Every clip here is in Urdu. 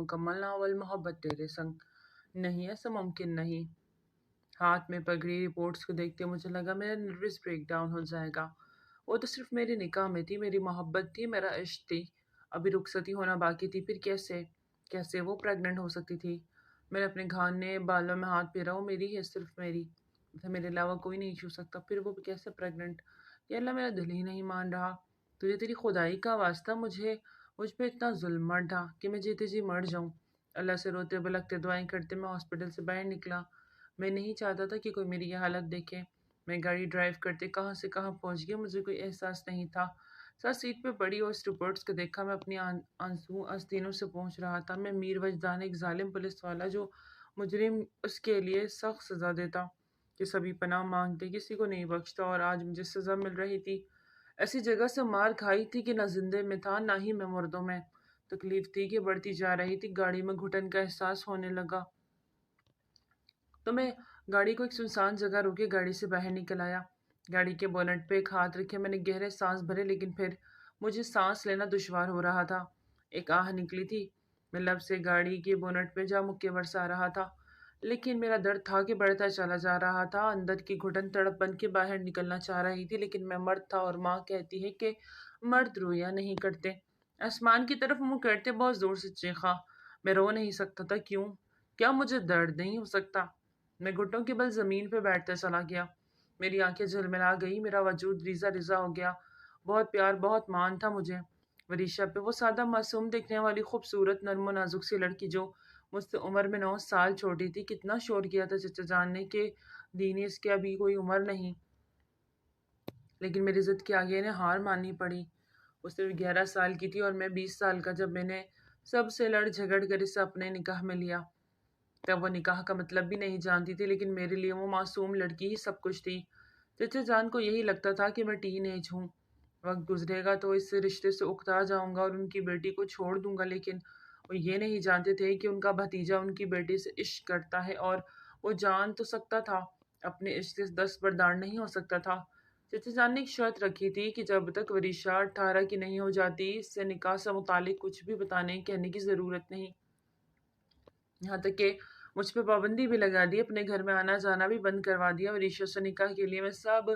مکمل ناول محبت تیرے سنگ نہیں، ایسا ممکن نہیں۔ ہاتھ میں پگڑی رپورٹس کو دیکھتے مجھے لگا میرا نروس بریک ڈاؤن ہو جائے گا۔ وہ تو صرف میری نکاح میں تھی، میری محبت تھی، میرا عشق تھی، ابھی رخصتی ہونا باقی تھی۔ پھر کیسے وہ پریگننٹ ہو سکتی تھی؟ میں نے اپنے گھانے بالوں میں ہاتھ پھیرا، وہ میری ہے، صرف میری ہے، میرے علاوہ کوئی نہیں چھو سکتا۔ پھر وہ کیسے پریگننٹ؟ یا اللہ، میرا دل ہی نہیں مان رہا۔ تجھے تیری خدائی کا واسطہ مجھ پہ اتنا ظلم مت ڈھا کہ میں جیتے جی مر جاؤں۔ اللہ سے روتے بلکتے دعائیں کرتے میں ہاسپٹل سے باہر نکلا۔ میں نہیں چاہتا تھا کہ کوئی میری یہ حالت دیکھے۔ میں گاڑی ڈرائیو کرتے کہاں سے کہاں پہنچ گیا، مجھے کوئی احساس نہیں تھا۔ ساتھ سیٹ پہ پڑی اور اس رپورٹس کو دیکھا، میں اپنی آنسو آستینوں سے پہنچ رہا تھا۔ میں میر وجدان، ایک ظالم پولیس والا جو مجرم، اس کے لیے سخت سزا دیتا کہ سبھی پناہ مانگتے، کسی کو نہیں بخشتا، اور آج مجھے سزا مل رہی تھی۔ ایسی جگہ سے مار کھائی تھی کہ نہ زندے میں تھا نہ ہی میں مردوں میں۔ تکلیف تھی کہ بڑھتی جا رہی تھی، گاڑی میں گھٹن کا احساس ہونے لگا تو میں گاڑی کو ایک سنسان جگہ روکے گاڑی سے باہر نکل آیا۔ گاڑی کے بونٹ پہ ایک ہاتھ رکھے میں نے گہرے سانس بھرے، لیکن پھر مجھے سانس لینا دشوار ہو رہا تھا۔ ایک آہ نکلی تھی، میں لب سے گاڑی کے بونٹ پہ جا مکے برسا رہا تھا، لیکن میرا درد تھا کہ بڑھتا چلا جا رہا تھا۔ اندر کی گھٹن تڑپ بن کے باہر نکلنا چاہ رہی تھی، لیکن میں مرد تھا، اور ماں کہتی ہے کہ مرد رویا نہیں کرتے۔ آسمان کی طرف منہ کرتے بہت زور سے چیخا۔ میں رو نہیں سکتا تھا۔ کیوں؟ کیا مجھے درد نہیں ہو سکتا؟ میں گھٹوں کے بل زمین پہ بیٹھتا چلا گیا۔ میری آنکھیں جھلملا گئی، میرا وجود ریزہ ریزہ ہو گیا۔ بہت پیار، بہت مان تھا مجھے وریشا پہ، وہ سادہ معصوم دیکھنے والی خوبصورت نرم و نازک سی لڑکی جو مجھ سے عمر میں 9 سال چھوٹی تھی۔ کتنا شور کیا تھا چچا جان نے کہ دینی اس کی ابھی کوئی عمر نہیں، لیکن میری ضد کے آگے انہیں ہار ماننی پڑی۔ وہ صرف 11 سال کی تھی اور میں 20 سال کا۔ جب میں نے سب سے لڑ جھگڑ کر اسے اپنے نکاح میں لیا، تب وہ نکاح کا مطلب بھی نہیں جانتی تھی، لیکن میرے لیے وہ معصوم لڑکی ہی سب کچھ تھی۔ چچا جان کو یہی لگتا تھا کہ میں ٹین ایج ہوں، وقت گزرے گا تو اس رشتے سے اکتا جاؤں گا اور ان کی بیٹی کو چھوڑ دوں گا، لیکن وہ یہ نہیں جانتے تھے کہ ان کا بھتیجا ان کی بیٹی سے عشق کرتا ہے، اور وہ جان تو سکتا تھا، اپنے عشق سے دستبردار نہیں ہو سکتا تھا۔ چچا جان نے ایک شرط رکھی تھی کہ جب تک وریشا 18 کی نہیں ہو جاتی، اس سے نکاح سے متعلق کچھ بھی بتانے کہنے کی ضرورت نہیں۔ یہاں تک کہ مجھ پہ پابندی بھی لگا دی، اپنے گھر میں آنا جانا بھی بند کروا دیا۔ وریشا سے نکاح کے لیے میں سب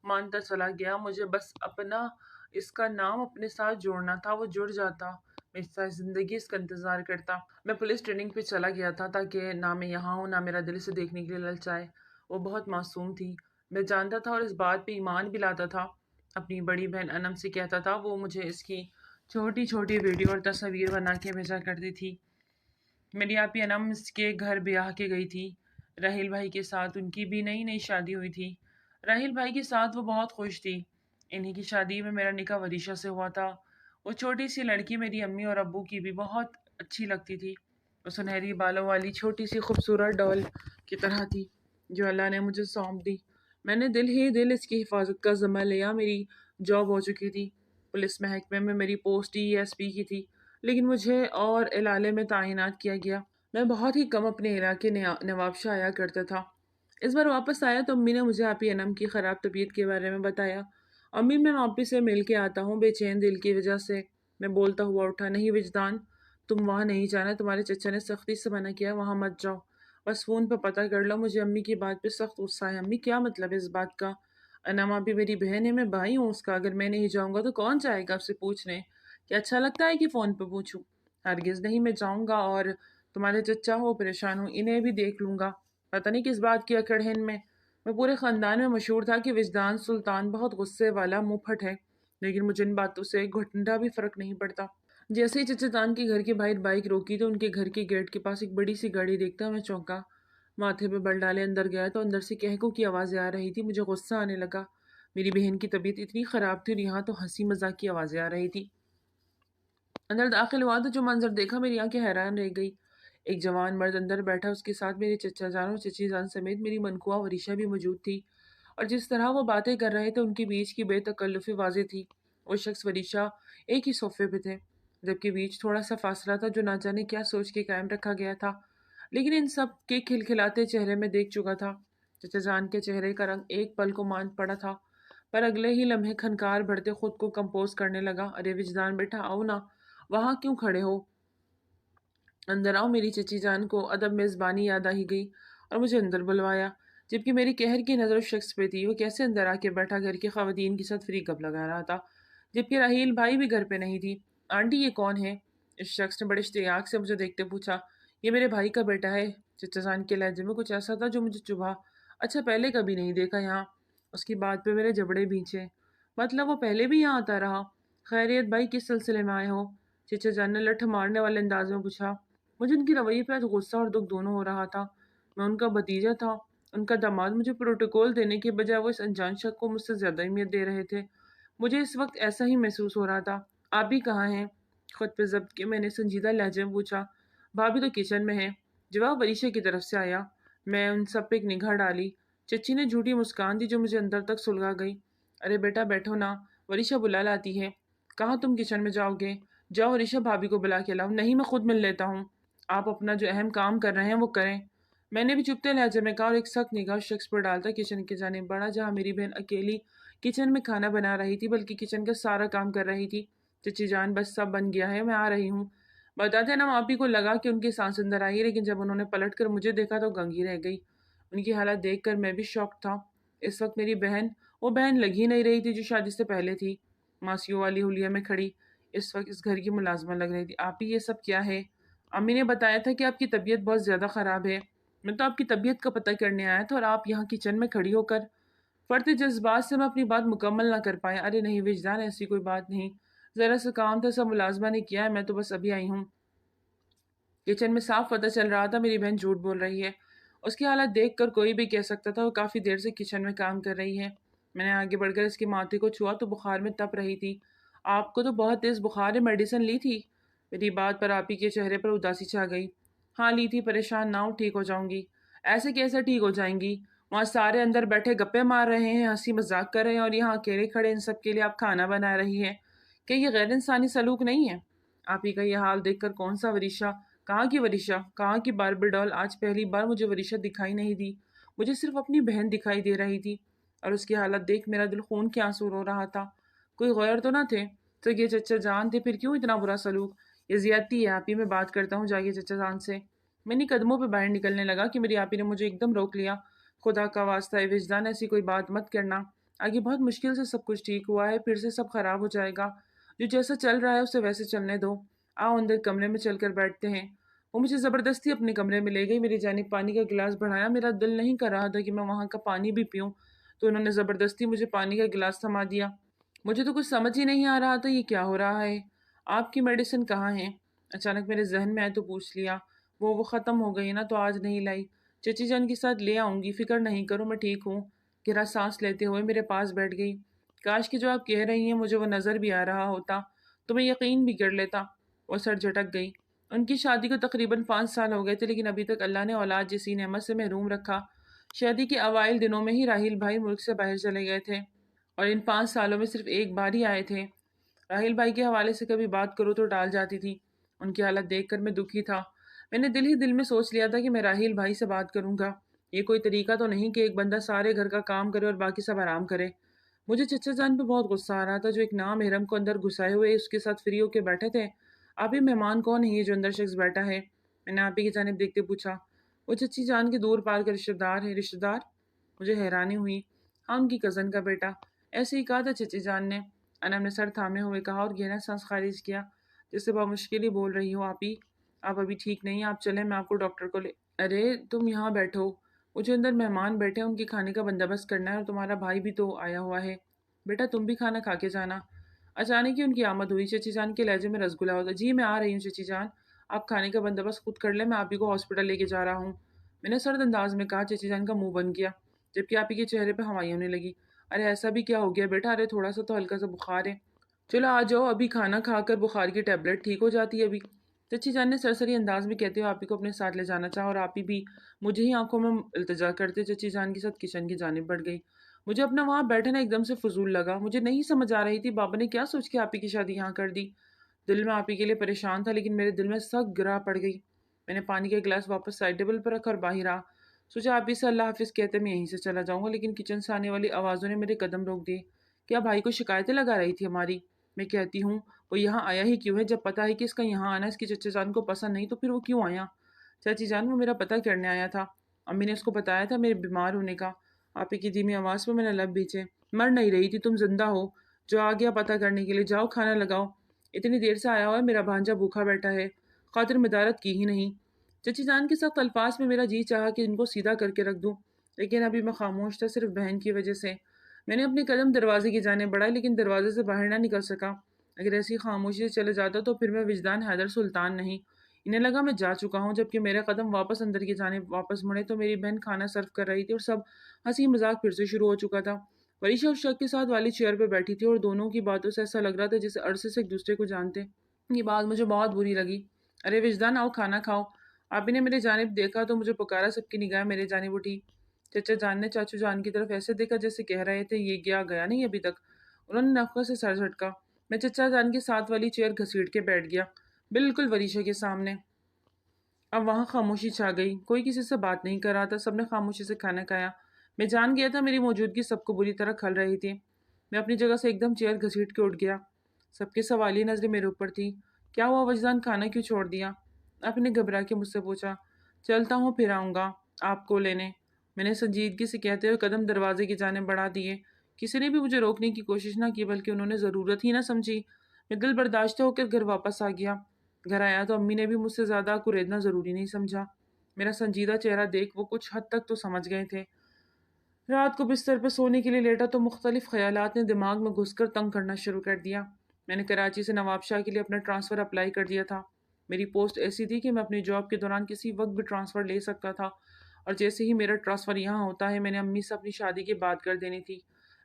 مانتا چلا گیا، مجھے بس اس کا نام اپنے ساتھ جوڑنا تھا، وہ جڑ جاتا، میں ساری زندگی اس کا انتظار کرتا۔ میں پولیس ٹریننگ پہ چلا گیا تھا تاکہ نہ میں یہاں ہوں نہ میرا دل اسے دیکھنے کے لیے للچائے۔ وہ بہت معصوم تھی، میں جانتا تھا، اور اس بات پہ ایمان بھی لاتا تھا۔ اپنی بڑی بہن انم سے کہتا تھا، وہ مجھے اس کی چھوٹی چھوٹی ویڈیو اور تصاویر بنا کے بھیجا کرتی تھی۔ میری آپی انم اس کے گھر بیاہ کے گئی تھی راہیل بھائی کے ساتھ، ان کی بھی نئی نئی شادی ہوئی تھی۔ راہیل بھائی کے ساتھ وہ بہت خوش تھی۔ انہی کی شادی میں میرا نکاح وریشا سے ہوا تھا۔ وہ چھوٹی سی لڑکی میری امی اور ابو کی بھی بہت اچھی لگتی تھی۔ وہ سنہری بالوں والی چھوٹی سی خوبصورت ڈال کی طرح تھی جو اللہ نے مجھے سونپ دی۔ میں نے دل ہی دل اس کی حفاظت کا ذمہ لیا۔ میری جاب ہو چکی تھی، پولیس محکمے میں میری پوسٹ ESP کی تھی، لیکن مجھے اور علالے میں تعینات کیا گیا۔ میں بہت ہی کم اپنے علاقے نوابشاہ آیا کرتا تھا۔ اس بار واپس آیا تو امی نے مجھے آپی انم کی خراب طبیعت کے بارے میں بتایا۔ امی، میں واپس سے مل کے آتا ہوں بے چین دل کی وجہ سے، میں بولتا ہوا اٹھا۔ نہیں وجدان، تم وہاں نہیں جانا، تمہارے چچا نے سختی سے منع کیا، وہاں مت جاؤ، بس فون پہ پتہ کر لو۔ مجھے امی کی بات پہ سخت غصہ ہے۔ امی، کیا مطلب ہے اس بات کا؟ انم بھی میری بہن ہے، میں بھائی ہوں اس کا، اگر میں نہیں جاؤں گا تو کون جائے گا؟ آپ سے پوچھنے کیا اچھا لگتا ہے کہ فون پہ پوچھوں؟ ہرگز نہیں، میں جاؤں گا، اور تمہارے چچا ہو پریشان ہوں، انہیں بھی دیکھ لوں گا۔ پتہ نہیں کس بات کی اکڑ ہے ان میں۔ میں پورے خاندان میں مشہور تھا کہ وجدان سلطان بہت غصے والا منہ پھٹ ہے، لیکن مجھے ان باتوں سے گھنٹا بھی فرق نہیں پڑتا۔ جیسے ہی چچا جان کے گھر کے باہر بائک روکی تو ان کے گھر کے گیٹ کے پاس ایک بڑی سی گاڑی دیکھتا میں چونکا، ماتھے پہ بل ڈالے اندر گیا تو اندر سے کہکوں کی آوازیں آ رہی تھی۔ مجھے غصہ آنے لگا، میری بہن کی طبیعت اتنی خراب تھی اور یہاں تو ہنسی مذاق کی آوازیں آ رہی تھی۔ اندر داخل ہوا تو جو منظر دیکھا میری آنکھیں حیران رہ گئی۔ ایک جوان مرد اندر بیٹھا، اس کے ساتھ میرے چچا جان اور چچی جان سمیت میری منقوہ وریشا بھی موجود تھی، اور جس طرح وہ باتیں کر رہے تھے ان کے بیچ کی بے تکلفی واضح تھی۔ وہ شخص وریشا ایک ہی صوفے پہ تھے، جبکہ بیچ تھوڑا سا فاصلہ تھا جو نہ جانے کیا سوچ کے قائم رکھا گیا تھا، لیکن ان سب کے کھلکھلاتے چہرے میں دیکھ چکا تھا۔ چچا جان کے چہرے کا رنگ ایک پل کو مان پڑا تھا، پر اگلے ہی لمحے کھنکار بھرتے خود کو کمپوز کرنے لگا۔ ارے وجدان بیٹا، آؤ نا، وہاں کیوں کھڑے ہو؟ اندر آؤ، میری چچی جان کو ادب میزبانی یاد آ ہی گئی اور مجھے اندر بلوایا، جبکہ میری قہر کی نظر اس شخص پہ تھی۔ وہ کیسے اندر آ کے بیٹھا گھر کی خواتین کے ساتھ فری گپ لگا رہا تھا، جبکہ راہیل بھائی بھی گھر پہ نہیں تھی۔ آنٹی یہ کون ہے؟ اس شخص نے بڑے اشتیاق سے مجھے دیکھتے پوچھا۔ یہ میرے بھائی کا بیٹا ہے۔ چچا جان کے لہجے میں کچھ ایسا تھا جو مجھے چبھا۔ اچھا، پہلے کبھی نہیں دیکھا یہاں؟ اس کی بات پہ میرے جبڑے بھینچے۔ مطلب وہ پہلے بھی یہاں آتا رہا؟ خیریت بھائی، کس سلسلے میں آئے ہو؟ چچا جان نے لٹھ مارنے والے انداز میں پوچھا۔ مجھے ان کی رویے پہ آج غصہ اور دکھ دونوں ہو رہا تھا۔ میں ان کا بھتیجا تھا، ان کا داماد۔ مجھے پروٹوکول دینے کے بجائے وہ اس انجان شخص کو مجھ سے زیادہ اہمیت دے رہے تھے۔ مجھے اس وقت ایسا ہی محسوس ہو رہا تھا۔ آپ بھی کہاں ہیں؟ خود پہ ضبط کے میں نے سنجیدہ لہجے میں پوچھا۔ بھابھی تو کچن میں ہے، جواب وریشا کی طرف سے آیا۔ میں ان سب پہ ایک نگاہ ڈالی۔ چچی نے جھوٹی مسکان دی جو مجھے اندر تک سلگا گئی۔ ارے بیٹا بیٹھو نا، وریشا بلا لاتی ہے۔ کہاں تم کچن میں جاؤ گے؟ جاؤ وریشا، بھابھی کو بلا کے لاؤ۔ نہیں، میں خود مل لیتا ہوں۔ آپ اپنا جو اہم کام کر رہے ہیں وہ کریں، میں نے بھی چپتے لہجے میں کہا اور ایک سخت نگاہ اس شخص پر ڈالتا کچن کی جانب بڑھا جہاں میری بہن اکیلی کچن میں کھانا بنا رہی تھی، بلکہ کچن کا سارا کام کر رہی تھی۔ چچی جان، بس سب بن گیا ہے، میں آ رہی ہوں۔ بتاتے نا آپ ہی کو لگا کہ ان کی سانس اندر آئی، لیکن جب انہوں نے پلٹ کر مجھے دیکھا تو گنگی رہ گئی۔ ان کی حالت دیکھ کر میں بھی شاک تھا۔ اس وقت میری بہن وہ بہن لگ ہی نہیں رہی تھی جو شادی سے پہلے تھی، ماسیوں والی حلیہ میں کھڑی۔ اس وقت اس گھر کی ملازمہ لگ رہی تھی۔ آپ ہی یہ سب کیا ہے؟ امی نے بتایا تھا کہ آپ کی طبیعت بہت زیادہ خراب ہے۔ میں تو آپ کی طبیعت کا پتہ کرنے آیا تھا اور آپ یہاں کچن میں کھڑی ہو کر۔ فرط جذبات سے میں اپنی بات مکمل نہ کر پایا۔ ارے نہیں وجدان، ایسی کوئی بات نہیں، ذرا سا کام تھا، سب ملازمہ نے کیا ہے، میں تو بس ابھی آئی ہوں۔ کچن میں صاف پتہ چل رہا تھا میری بہن جھوٹ بول رہی ہے۔ اس کی حالت دیکھ کر کوئی بھی کہہ سکتا تھا وہ کافی دیر سے کچن میں کام کر رہی ہے۔ میں نے آگے بڑھ کر اس کے ماتھے کو چھوا تو بخار میں تپ رہی تھی۔ آپ کو تو بہت تیز بخار ہے، میڈیسن لی تھی؟ میری بات پر آپی کے چہرے پر اداسی چھا گئی۔ ہاں لی تھی، پریشان نہ ہو، ٹھیک ہو جاؤں گی۔ ایسے کیسے ٹھیک ہو جائیں گی؟ وہاں سارے اندر بیٹھے گپے مار رہے ہیں، ہنسی مذاق کر رہے ہیں، اور یہاں اکیلے کھڑے ان سب کے لیے آپ کھانا بنا رہی ہیں۔ کہ یہ غیر انسانی سلوک نہیں ہے؟ آپ ہی کا یہ حال دیکھ کر کون سا وریشا؟ کہاں کی وریشا؟ کہاں کی باربی ڈال؟ آج پہلی بار مجھے وریشا دکھائی نہیں دی، مجھے صرف اپنی بہن دکھائی دے رہی تھی، اور اس کی حالت دیکھ میرا دل خون کے آنسو رو رہا تھا۔ کوئی غیر تو نہ تھے؟ تو یہ چچا جان تھے، پھر کیوں اتنا برا سلوک؟ یہ زیادتی ہے، آپ ہی میں بات کرتا ہوں جا کے چچا جان سے۔ میں نے قدموں پہ باہر نکلنے لگا کہ میری آپی نے مجھے ایک دم روک لیا۔ خدا کا واسطہ ہے وجدان، ایسی کوئی بات مت کرنا، آگے بہت مشکل سے سب کچھ ٹھیک ہوا ہے، پھر سے سب خراب ہو جائے گا۔ جو جیسا چل رہا ہے اسے ویسے چلنے دو۔ آؤ اندر کمرے میں چل کر بیٹھتے ہیں۔ وہ مجھے زبردستی اپنے کمرے میں لے گئی، میری جانب پانی کا گلاس بڑھایا۔ میرا دل نہیں کر رہا تھا کہ میں وہاں کا پانی بھی پیوں، تو انہوں نے زبردستی مجھے پانی کا گلاس تھما دیا۔ مجھے تو کچھ سمجھ ہی نہیں آ رہا تھا یہ کیا ہو رہا ہے۔ آپ کی میڈیسن کہاں ہے؟ اچانک میرے ذہن میں آئے تو پوچھ لیا۔ وہ ختم ہو گئی نا، تو آج نہیں لائی؟ چچی جان کے ساتھ لے آؤں گی، فکر نہیں کرو، میں ٹھیک ہوں۔ گہرا سانس لیتے ہوئے میرے پاس بیٹھ گئی۔ کاش کہ جو آپ کہہ رہی ہیں مجھے وہ نظر بھی آ رہا ہوتا تو میں یقین بھی کر لیتا۔ وہ سر جھٹک گئی۔ ان کی شادی کو تقریباً 5 سال ہو گئے تھے، لیکن ابھی تک اللہ نے اولاد جیسی نعمت سے محروم رکھا۔ شادی کے اوائل دنوں میں ہی راہیل بھائی ملک سے باہر چلے گئے تھے، اور ان 5 سالوں میں صرف ایک بار ہی آئے تھے۔ راہیل بھائی کے حوالے سے کبھی بات کرو تو ٹال جاتی تھی۔ ان کی حالت دیکھ کر میں دکھی تھا۔ میں نے دل ہی دل میں سوچ لیا تھا کہ میں راہیل بھائی سے بات کروں گا۔ یہ کوئی طریقہ تو نہیں کہ ایک بندہ سارے گھر کا کام کرے اور باقی سب آرام کرے۔ مجھے چچا جان پہ بہت غصہ آ رہا تھا جو ایک نامحرم کو اندر گھسائے ہوئے اس کے ساتھ فری ہو کے بیٹھے تھے۔ آپ ہی مہمان کون ہے یہ جو اندر شخص بیٹھا ہے؟ میں نے آپ ہی کی جانب دیکھتے پوچھا۔ وہ چچی جان کے دور پار کے رشتہ دار ہے۔ رشتہ دار؟ مجھے حیرانی ہوئی۔ ہاں، ان کی کزن کا بیٹا۔ ایسے ہی کہا تھا چچی جان نے، انم نے سر تھامے ہوئے کہا اور گہرا سانس خارج کیا، جسے بہت مشکل ہی بول رہی ہو۔ آپ ابھی ٹھیک نہیں ہیں، آپ چلیں، میں آپ کو ڈاکٹر کو لے۔ ارے تم یہاں بیٹھو، مجھے اندر مہمان بیٹھے ہیں، ان کے کھانے کا بندوبست کرنا ہے، اور تمہارا بھائی بھی تو آیا ہوا ہے۔ بیٹا تم بھی کھانا کھا کے جانا۔ اچانک ہی ان کی آمد ہوئی۔ چچی جان کے لہجے میں رسگلا ہوتا۔ جی میں آ رہی ہوں چچی جان، آپ کھانے کا بندوبست خود کر لیں، میں آپ ہی کو ہاسپٹل لے کے جا رہا ہوں۔ میں نے سرد انداز میں کہا۔ چچی جان کا منہ بن گیا، جبکہ آپ ہی کے چہرے پہ ہوائیں ہونے لگی۔ ارے ایسا بھی کیا ہو گیا بیٹا؟ ارے تھوڑا سا تو ہلکا سا بخار ہے، چلو آ جاؤ، ابھی کھانا کھا کر بخار کی ٹیبلٹ ٹھیک ہو جاتی ہے ابھی۔ چچی جان نے سرسری انداز میں کہتے ہوئے آپ ہی کو اپنے ساتھ لے جانا چاہا، اور آپ ہی بھی مجھے ہی آنکھوں میں التجا کرتے چچی جان کے ساتھ کچن کی جانب بڑھ گئی۔ مجھے اپنا وہاں بیٹھنا ایک دم سے فضول لگا۔ مجھے نہیں سمجھ آ رہی تھی بابا نے کیا سوچ کے آپ ہی کی شادی یہاں کر دی۔ دل میں آپ ہی کے لیے پریشان تھا، لیکن میرے دل میں سخت گرا پڑ گئی۔ میں نے پانی کا گلاس واپس سائڈ ٹیبل پر رکھا اور باہر آ سوچا آپ ہی سے اللہ حافظ کہتے میں یہیں سے چلا جاؤں گا، لیکن کچن سے آنے والی آوازوں نے میرے قدم روک دیے۔ کیا بھائی کو شکایتیں لگا رہی تھی ہماری؟ میں کہتی ہوں وہ یہاں آیا ہی کیوں ہے؟ جب پتہ ہے کہ اس کا یہاں آنا اس کی چچا جان کو پسند نہیں تو پھر وہ کیوں آیا؟ چاچی جان وہ میرا پتہ کرنے آیا تھا، امی نے اس کو بتایا تھا میرے بیمار ہونے کا۔ آپی کی دھیمی آواز پہ میں نے لب بھیجے۔ مر نہیں رہی تھی، تم زندہ ہو، جو آ گیا پتہ کرنے کے لیے، جاؤ کھانا لگاؤ، اتنی دیر سے آیا ہوا ہے، میرا بھانجا بھوکا بیٹھا ہے، خاطر مدارت کی ہی نہیں۔ چچی جان کے سخت الفاظ میں میرا جی چاہا کہ ان کو سیدھا کر کے رکھ دوں، لیکن ابھی میں خاموش تھا، صرف بہن کی وجہ سے۔ میں نے اپنے قدم دروازے کی جانب بڑھائے لیکن دروازے سے باہر نہ نکل سکا۔ اگر ایسی خاموشی سے چلے جاتا تو پھر میں وجدان حیدر سلطان نہیں۔ انہیں لگا میں جا چکا ہوں، جبکہ میرے قدم واپس اندر کی جانب واپس مڑے تو میری بہن کھانا سرو کر رہی تھی اور سب ہنسی مذاق پھر سے شروع ہو چکا تھا۔ وریشا اس شخص کے ساتھ والی چیئر پہ بیٹھی تھی اور دونوں کی باتوں سے ایسا لگ رہا تھا جیسے عرصے سے ایک دوسرے کو جانتے۔ یہ بات مجھے بہت بری لگی۔ ارے وجدان، آؤ کھانا کھاؤ۔ آپی نے میرے جانب دیکھا تو مجھے پکارا، سب کی نگاہ میرے جانب اٹھی۔ چچا جان نے چاچو جان کی طرف ایسے دیکھا جیسے کہہ رہے تھے یہ گیا نہیں ابھی تک۔ انہوں نے نفقہ سے سر جھٹکا۔ میں چچا جان کے ساتھ والی چیئر گھسیٹ کے بیٹھ گیا، بالکل وریشا کے سامنے۔ اب وہاں خاموشی چھا گئی، کوئی کسی سے بات نہیں کر رہا تھا، سب نے خاموشی سے کھانا کھایا۔ میں جان گیا تھا میری موجودگی سب کو بری طرح کھل رہی تھی۔ میں اپنی جگہ سے ایک دم چیئر گھسیٹ کے اٹھ گیا۔ سب کی سوالیہ نظریں میرے اوپر تھی۔ کیا ہوا وجدان، کھانا کیوں چھوڑ دیا؟ آپ نے گھبرا کے مجھ سے پوچھا۔ چلتا ہوں، پھر آؤں گا آپ کو لینے، میں نے سنجیدگی سے کہتے ہوئے قدم دروازے کی جانب بڑھا دیے۔ کسی نے بھی مجھے روکنے کی کوشش نہ کی، بلکہ انہوں نے ضرورت ہی نہ سمجھی۔ میں دل برداشتہ ہو کر گھر واپس آ گیا۔ گھر آیا تو امی نے بھی مجھ سے زیادہ کریدنا ضروری نہیں سمجھا۔ میرا سنجیدہ چہرہ دیکھ وہ کچھ حد تک تو سمجھ گئے تھے۔ رات کو بستر پر سونے کے لیے لیٹا تو مختلف خیالات نے دماغ میں گھس کر تنگ کرنا شروع کر دیا۔ میں نے کراچی سے نواب شاہ کے لیے اپنا ٹرانسفر اپلائی کر دیا تھا۔ میری پوسٹ ایسی تھی کہ میں اپنی جاب کے دوران کسی وقت بھی ٹرانسفر لے سکتا تھا، اور جیسے ہی میرا ٹرانسفر یہاں ہوتا ہے میں نے امی سے اپنی شادی کی بات کر دینی تھی۔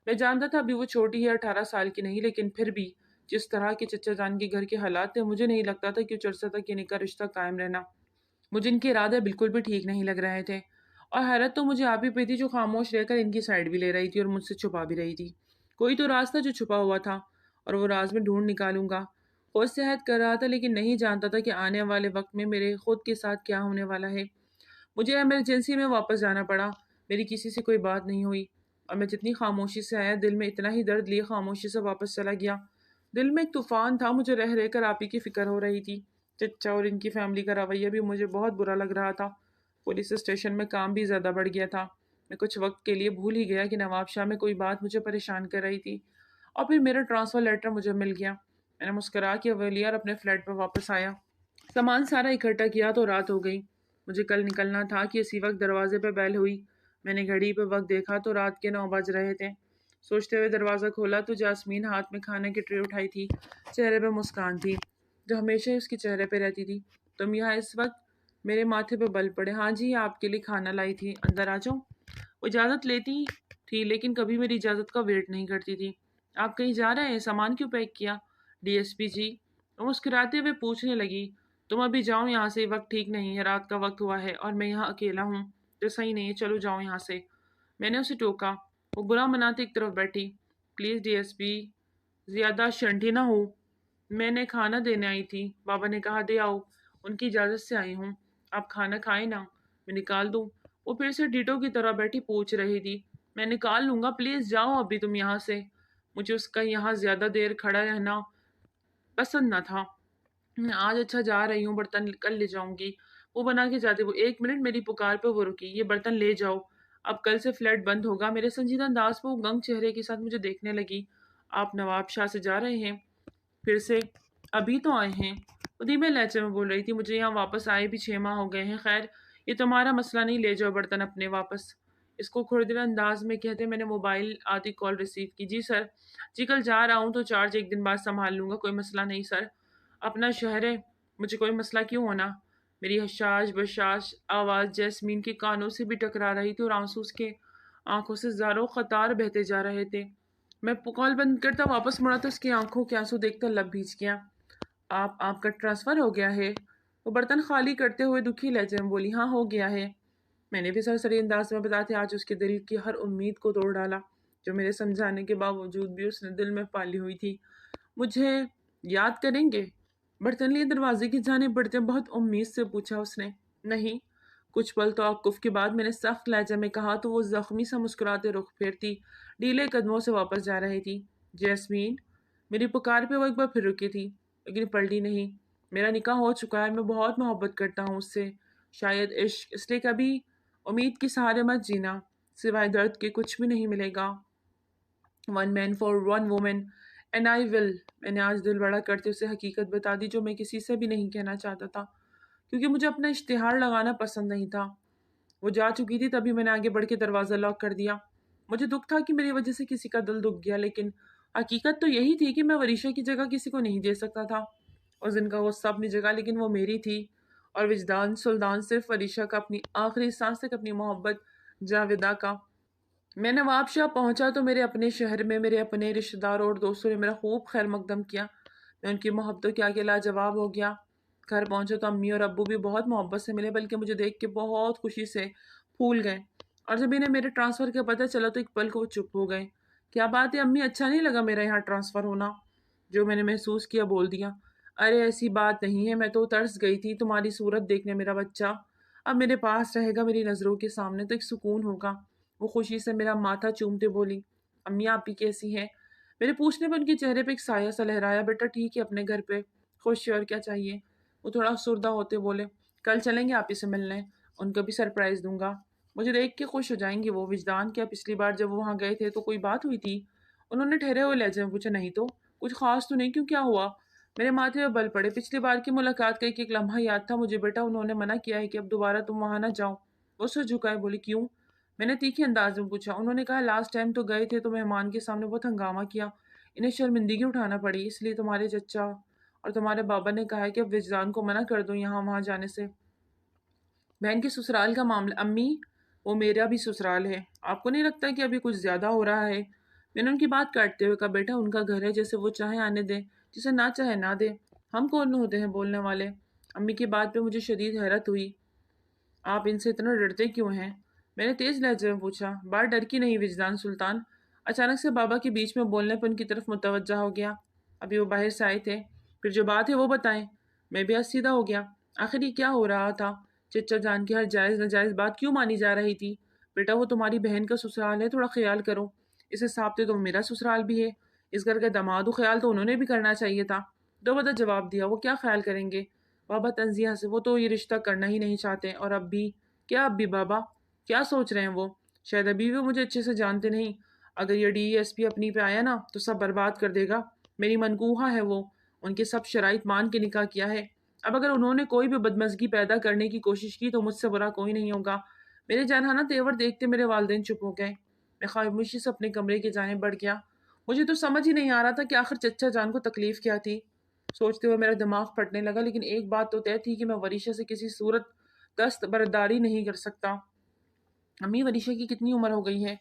میں جانتا تھا ابھی وہ چھوٹی ہے، 18 سال کی نہیں، لیکن پھر بھی جس طرح کے چچا جان کے گھر کے حالات تھے مجھے نہیں لگتا تھا کہ چرسا تک یہ نکاح رشتہ قائم رہنا۔ مجھے ان کے ارادے بالکل بھی ٹھیک نہیں لگ رہے تھے، اور حیرت تو مجھے آپ ہی پہ تھی جو خاموش رہ کر ان کی سائڈ بھی لے رہی تھی اور مجھ سے چھپا بھی رہی تھی۔ کوئی تو راز تھا جو چھپا ہوا تھا، اور وہ راز میں ڈھونڈ نکالوں گا۔ خود سے عہد کر رہا تھا لیکن نہیں جانتا تھا کہ آنے والے وقت میں میرے خود کے ساتھ کیا ہونے والا ہے۔ مجھے ایمرجنسی میں واپس جانا پڑا، میری کسی سے کوئی بات نہیں ہوئی، اور میں جتنی خاموشی سے آیا دل میں اتنا ہی درد لیے خاموشی سے واپس چلا گیا۔ دل میں ایک طوفان تھا، مجھے رہ رہ کر آپ ہی کی فکر ہو رہی تھی۔ چچا اور ان کی فیملی کا رویہ بھی مجھے بہت برا لگ رہا تھا۔ پولیس اسٹیشن میں کام بھی زیادہ بڑھ گیا تھا۔ میں کچھ وقت کے لیے بھول ہی گیا کہ نواب شاہ میں کوئی بات مجھے پریشان کر رہی تھی، اور پھر میرا ٹرانسفر لیٹر مجھے مل گیا۔ میں نے مسکرا کے وہ لیا اور اپنے فلیٹ پر واپس آیا۔ سامان سارا اکٹھا کیا تو رات ہو گئی۔ مجھے کل نکلنا تھا کہ اسی وقت دروازے پہ بیل ہوئی۔ میں نے گھڑی پہ وقت دیکھا تو رات کے 9 بج رہے تھے۔ سوچتے ہوئے دروازہ کھولا تو جاسمین ہاتھ میں کھانے کی ٹرے اٹھائی تھی، چہرے پہ مسکان تھی جو ہمیشہ اس کے چہرے پہ رہتی تھی۔ تم یہاں اس وقت؟ میرے ماتھے پہ بل پڑے۔ ہاں جی، آپ کے لیے کھانا لائی تھی، اندر آ جاؤ۔ وہ اجازت لیتی تھی لیکن کبھی میری اجازت کا ویٹ نہیں کرتی تھی۔ آپ کہیں جا رہے ہیں؟ سامان کیوں پیک کیا؟ ڈی ایس پی جی، وہ مسکراتے ہوئے پوچھنے لگی۔ تم ابھی جاؤ یہاں سے، وقت ٹھیک نہیں ہے، رات کا وقت ہوا ہے اور میں یہاں اکیلا ہوں، تو صحیح نہیں ہے، چلو جاؤ یہاں سے۔ میں نے اسے ٹوکا۔ وہ برا مناتے ایک طرف بیٹھی۔ پلیز ڈی ایس پی، زیادہ شنٹی نہ ہو، میں نے کھانا دینے آئی تھی، بابا نے کہا دے آؤ، ان کی اجازت سے آئی ہوں، آپ کھانا کھائیں نا، میں نکال دوں؟ وہ پھر سے ڈیٹو کی طرح بیٹھی پوچھ رہی تھی۔ میں نکال لوں گا، پلیز جاؤ ابھی تم یہاں سے۔ مجھے اس کا یہاں زیادہ دیر کھڑا رہنا پسند نہ تھا۔ میں آج اچھا جا رہی ہوں، برتن کل لے جاؤں گی، وہ بنا کے جاتے وہ 1 منٹ میری پکار پہ وہ رکی۔ یہ برتن لے جاؤ، اب کل سے فلیٹ بند ہوگا۔ میرے سنجیدہ انداز پہ وہ گنگ چہرے کے ساتھ مجھے دیکھنے لگی۔ آپ نواب شاہ سے جا رہے ہیں؟ پھر سے؟ ابھی تو آئے ہیں، وہ دھیمے لہجے میں بول رہی تھی۔ مجھے یہاں واپس آئے بھی 6 ماہ ہو گئے ہیں۔ خیر یہ تمہارا مسئلہ نہیں، لے جاؤ برتن اپنے واپس۔ اس کو کھردرے انداز میں کہتے میں نے موبائل آتی کال ریسیو کی۔ جی سر، جی کل جا رہا ہوں تو چارج 1 دن بعد سنبھال لوں گا، کوئی مسئلہ نہیں سر۔ اپنا شہر ہے، مجھے کوئی مسئلہ کیوں ہونا؟ میری حشاش بشاش آواز جیسمین کے کانوں سے بھی ٹکرا رہی تھی اور آنسو اس کے آنکھوں سے زاروں قطار بہتے جا رہے تھے۔ میں کال بند کرتا واپس مڑا تو اس کی آنکھوں کے آنسو دیکھتا لب بھیج گیا۔ آپ کا ٹرانسفر ہو گیا ہے؟ وہ برتن خالی کرتے ہوئے دکھی لہجے میں بولی۔ ہاں ہو گیا ہے، میں نے بھی سرسری انداز میں بتاتے آج اس کے دل کی ہر امید کو توڑ ڈالا جو میرے سمجھانے کے باوجود بھی اس نے دل میں پالی ہوئی تھی۔ مجھے یاد کریں گے؟ برتن لیے دروازے کی جانب بڑھتے بہت امید سے پوچھا اس نے۔ نہیں۔ کچھ پل توقف کے بعد میں نے سخت لہجے میں کہا تو وہ زخمی سا مسکراتے رخ پھیرتی ڈھیلے قدموں سے واپس جا رہی تھی۔ جیسمین، میری پکار پہ وہ ایک بار پھر رکی تھی، لیکن پلٹی نہیں۔ میرا نکاح ہو چکا ہے، میں بہت محبت کرتا ہوں اس سے، شاید عشق، اس لیے کبھی امید کے سہارے مت جینا، سوائے درد کے کچھ بھی نہیں ملے گا۔ One man for one woman and I will. میں نے آج دل بڑا کرتے اسے حقیقت بتا دی جو میں کسی سے بھی نہیں کہنا چاہتا تھا، کیونکہ مجھے اپنا اشتہار لگانا پسند نہیں تھا۔ وہ جا چکی تھی تبھی میں نے آگے بڑھ کے دروازہ لاک کر دیا۔ مجھے دکھ تھا کہ میری وجہ سے کسی کا دل دکھ گیا، لیکن حقیقت تو یہی تھی کہ میں وریشا کی جگہ کسی کو نہیں دے سکتا تھا۔ اس دن کا غصہ اپنی جگہ، لیکن وہ میری تھی، اور وجدان سلطان صرف وریشا کا، اپنی آخری سانس تک اپنی محبت جاویدہ کا۔ میں نواب شاہ پہنچا تو میرے اپنے شہر میں میرے اپنے رشتہ داروں اور دوستوں نے میرا خوب خیر مقدم کیا۔ میں ان کی محبتوں کے آگے لاجواب ہو گیا۔ گھر پہنچے تو امی اور ابو بھی بہت محبت سے ملے، بلکہ مجھے دیکھ کے بہت خوشی سے پھول گئے، اور جب انہیں میرے ٹرانسفر کا پتہ چلا تو ایک پل کو وہ چپ ہو گئے۔ کیا بات ہے امی، اچھا نہیں لگا میرا یہاں ٹرانسفر ہونا؟ جو میں نے محسوس کیا بول دیا۔ ارے ایسی بات نہیں ہے، میں تو ترس گئی تھی تمہاری صورت دیکھنے، میرا بچہ اب میرے پاس رہے گا، میری نظروں کے سامنے تو ایک سکون ہوگا۔ وہ خوشی سے میرا ماتھا چومتے بولی، امی آپ ہی کیسی ہیں؟ میرے پوچھنے پہ ان کے چہرے پہ ایک سایہ سا لہرایا۔ بیٹا ٹھیک ہے، اپنے گھر پہ خوش ہے، اور کیا چاہیے؟ وہ تھوڑا افسردہ ہوتے بولے، کل چلیں گے آپ ہی سے ملنے، ان کو بھی سرپرائز دوں گا، مجھے دیکھ کے خوش ہو جائیں گے وہ۔ وجدان کیا پچھلی بار جب وہ وہاں گئے تھے تو کوئی بات ہوئی تھی؟ انہوں نے ٹھہرے ہوئے لہجے میں پوچھا۔ نہیں تو کچھ خاص تو نہیں، کیوں کیا ہوا؟ میرے ماتھے پہ بل پڑے۔ پچھلی بار کی ملاقات کا ایک لمحہ یاد تھا مجھے بیٹا، انہوں نے منع کیا ہے کہ اب دوبارہ تم وہاں نہ جاؤ۔ وہ سر جھکائے بولی، کیوں؟ میں نے تیکھے انداز میں پوچھا۔ انہوں نے کہا لاسٹ ٹائم تو گئے تھے تو مہمان کے سامنے بہت ہنگامہ کیا، انہیں شرمندگی اٹھانا پڑی، اس لیے تمہارے چچا اور تمہارے بابا نے کہا ہے کہ اب وجدان کو منع کر دو یہاں وہاں جانے سے۔ بہن کے سسرال کا معاملہ امی، وہ میرا بھی سسرال ہے، آپ کو نہیں لگتا کہ ابھی کچھ زیادہ ہو رہا ہے؟ میں نے ان کی بات کاٹتے ہوئے کہا، بیٹا ان کا گھر ہے، جیسے وہ چاہے آنے دیں، جسے نہ چاہے نہ دے، ہم کون ہوتے ہیں بولنے والے؟ امی کی بات پہ مجھے شدید حیرت ہوئی۔ آپ ان سے اتنا ڈرتے کیوں ہیں؟ میں نے تیز لہجے میں پوچھا۔ بات ڈر کی نہیں وجدان سلطان۔ اچانک سے بابا کے بیچ میں بولنے پہ ان کی طرف متوجہ ہو گیا۔ ابھی وہ باہر سے آئے تھے، پھر جو بات ہے وہ بتائیں۔ میں بھی سیدھا ہو گیا، آخر یہ کیا ہو رہا تھا؟ چچا جان کی ہر جائز ناجائز بات کیوں مانی جا رہی تھی؟ بیٹا وہ تمہاری بہن کا سسرال ہے، تھوڑا خیال کرو، اس حساب سے تو میرا سسرال بھی ہے، اس گھر کا داماد ہو، خیال تو انہوں نے بھی کرنا چاہیے تھا۔ دو بدہ جواب دیا، وہ کیا خیال کریں گے؟ بابا تنزیہ سے، وہ تو یہ رشتہ کرنا ہی نہیں چاہتے، اور اب بھی کیا؟ اب بھی بابا کیا سوچ رہے ہیں وہ؟ شاید ابھی بھی وہ مجھے اچھے سے جانتے نہیں، اگر یہ ڈی ایس پی اپنی پہ آیا نا تو سب برباد کر دے گا۔ میری منکوہا ہے وہ، ان کے سب شرائط مان کے نکاح کیا ہے، اب اگر انہوں نے کوئی بھی بدمزگی پیدا کرنے کی کوشش کی تو مجھ سے برا کوئی نہیں ہوگا۔ میرے جانحانہ تیور دیکھتے میرے والدین چپ ہو گئے۔ میں خاموشی سے اپنے کمرے کی جانب بڑھ گیا۔ مجھے تو سمجھ ہی نہیں آ رہا تھا کہ آخر چچا جان کو تکلیف کیا تھی۔ سوچتے ہوئے میرا دماغ پھٹنے لگا، لیکن ایک بات تو طے تھی کہ میں وریشا سے کسی صورت دست برداری نہیں کر سکتا۔ امی وریشا کی کتنی عمر ہو گئی ہے؟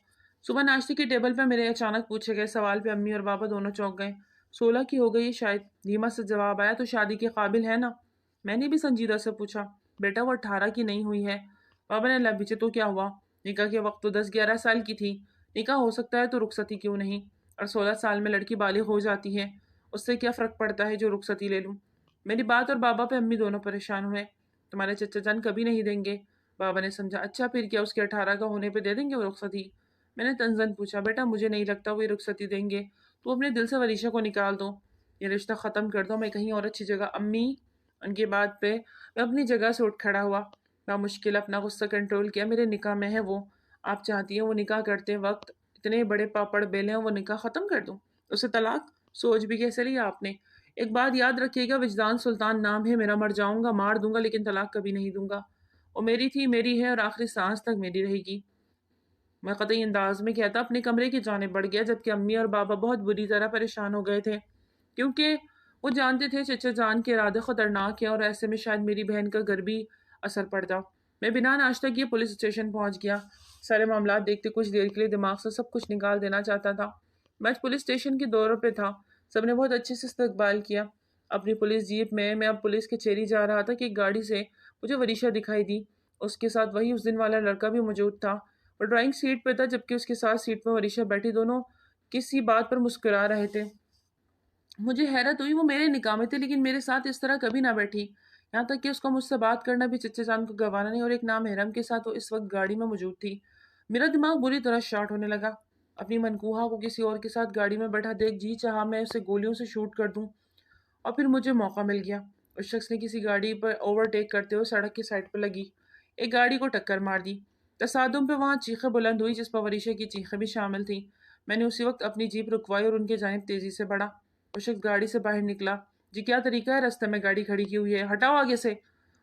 صبح ناشتے کی ٹیبل پہ میرے اچانک پوچھے گئے سوال پہ امی اور بابا دونوں چونک گئے۔ 16 کی ہو گئی ہے شاید، دھیما سے جواب آیا۔ تو شادی کے قابل ہے نا؟ میں نے بھی سنجیدہ سے پوچھا۔ بیٹا وہ 18 کی نہیں ہوئی ہے۔ بابا نے لب بھیچے، تو کیا ہوا؟ نکاح کے وقت تو 10-11 سال کی تھی، نکاح ہو سکتا ہے تو رخصتی کیوں نہیں؟ اور 16 سال میں لڑکی بالغ ہو جاتی ہے، اس سے کیا فرق پڑتا ہے جو رخصتی لے لوں؟ میری بات اور بابا پہ امی دونوں پریشان ہوئے۔ تمہارے چچا جان کبھی نہیں دیں گے، بابا نے سمجھا۔ اچھا پھر کیا اس کے 18 کا ہونے پہ دے دیں گے وہ رخصتی؟ میں نے تنزن پوچھا۔ بیٹا مجھے نہیں لگتا وہ یہ رخصتی دیں گے، تو اپنے دل سے وریشا کو نکال دو، یہ رشتہ ختم کر دو، میں کہیں اور اچھی جگہ۔ امی، ان کی بات پہ میں اپنی جگہ سے اٹھ کھڑا ہوا، بامشکل اپنا غصہ کنٹرول کیا۔ میرے نکاح میں ہے وہ، آپ چاہتی ہیں وہ نکاح کرتے وقت اتنے بڑے پاپڑ بیلیں وہ نکاح ختم کر دوں، اسے طلاق؟ سوچ بھی کیسے لیا آپ نے؟ ایک بات یاد رکھیے گا، وجدان سلطان نام ہے میرا، مر جاؤں گا مار دوں گا لیکن طلاق کبھی نہیں دوں گا۔ وہ میری تھی، میری ہے، اور آخری سانس تک میری رہے گی۔ میں قطعی انداز میں کہتا اپنے کمرے کی جانب بڑھ گیا، جبکہ امی اور بابا بہت بری طرح پریشان ہو گئے تھے، کیونکہ وہ جانتے تھے چچا جان کے ارادے خطرناک ہیں، اور ایسے میں شاید میری بہن کا گھر بھی اثر پڑتا۔ میں بنا ناشتہ کیے پولیس اسٹیشن پہنچ گیا۔ سارے معاملات دیکھتے کچھ دیر کے لیے دماغ سے سب کچھ نکال دینا چاہتا تھا۔ میں آج پولیس اسٹیشن کے دورے پہ تھا، سب نے بہت اچھے سے استقبال کیا۔ اپنی پولیس جیپ میں اب پولیس کچہری جا رہا تھا کہ ایک گاڑی سے مجھے وریشا دکھائی دی، اس کے ساتھ وہی اس دن والا لڑکا بھی موجود تھا۔ وہ ڈرائیونگ سیٹ پہ تھا، جبکہ اس کے ساتھ سیٹ پہ وریشا بیٹھی، دونوں کسی بات پر مسکرا رہے تھے۔ مجھے حیرت ہوئی، وہ میرے نکاح میں تھے لیکن میرے ساتھ اس طرح کبھی نہ بیٹھی، یہاں تک کہ اس کو مجھ سے بات کرنا بھی چچا جان کو گوارا نہیں، اور ایک نامحرم کے ساتھ وہ اس وقت گاڑی میں موجود تھی۔ میرا دماغ بری طرح شارٹ ہونے لگا۔ اپنی منکوہا کو کسی اور کے ساتھ گاڑی میں بیٹھا دیکھ جی چاہا میں اسے گولیوں سے شوٹ کر دوں، اور پھر مجھے موقع مل گیا۔ اس شخص نے کسی گاڑی پر اوورٹیک کرتے ہوئے سڑک کی سائڈ پر لگی ایک گاڑی کو ٹکر مار دی۔ تصادم پہ وہاں چیخیں بلند ہوئی جس پر وریشا کی چیخیں بھی شامل تھیں۔ میں نے اسی وقت اپنی جیپ رکوائی اور ان کے جانب تیزی سے بڑھا۔ وہ شخص گاڑی سے باہر نکلا۔ جی کیا طریقہ ہے، راستے میں گاڑی کھڑی کی ہوئی ہے، ہٹاؤ آگے سے۔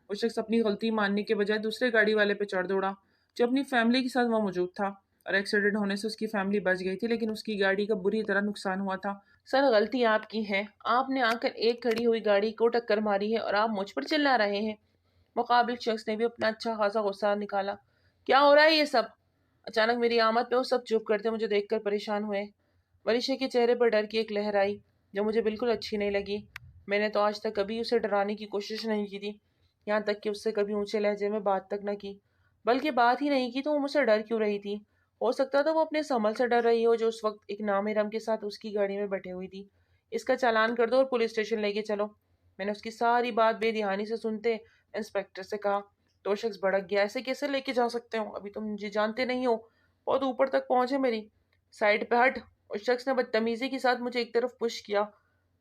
وہ شخص اپنی غلطی ماننے کے بجائے دوسرے گاڑی والے پہ چڑھ دوڑا جو اپنی فیملی کے ساتھ وہاں موجود تھا، اور ایکسیڈنٹ ہونے سے اس کی فیملی بچ گئی تھی لیکن اس کی گاڑی کا بری طرح نقصان ہوا تھا۔ سر غلطی آپ کی ہے، آپ نے آ کر ایک کھڑی ہوئی گاڑی کو ٹکر ماری ہے اور آپ مجھ پر چلا رہے ہیں۔ مقابل شخص نے بھی اپنا اچھا خاصا غصہ نکالا۔ کیا ہو رہا ہے یہ سب؟ اچانک میری آمد پہ وہ سب چپ کرتے مجھے دیکھ کر پریشان ہوئے۔ وریشا کے چہرے پر ڈر کی ایک لہر آئی جو مجھے بالکل اچھی نہیں لگی۔ میں نے تو آج تک کبھی اسے ڈرانے کی کوشش نہیں کی تھی، یہاں تک کہ اس سے کبھی اونچے لہجے میں بات تک نہ کی، بلکہ بات ہی نہیں کی تو وہ مجھ سے ڈر کیوں رہی تھی؟ ہو سکتا تھا وہ اپنے سنبھل سے ڈر رہی ہو جو اس وقت ایک نامحرم کے ساتھ اس کی گاڑی میں بیٹھے ہوئی تھی۔ اس کا چالان کر دو اور پولیس اسٹیشن لے کے چلو، میں نے اس کی ساری بات بے دھیانی سے سنتے انسپیکٹر سے کہا۔ تو شخص بھڑک گیا، ایسے کیسے لے کے جا سکتے ہو، ابھی تم مجھے جانتے نہیں ہو، بہت اوپر تک پہنچے میری۔ سائڈ پہ ہٹ، اس شخص نے بدتمیزی کے ساتھ مجھے ایک طرف پش کیا۔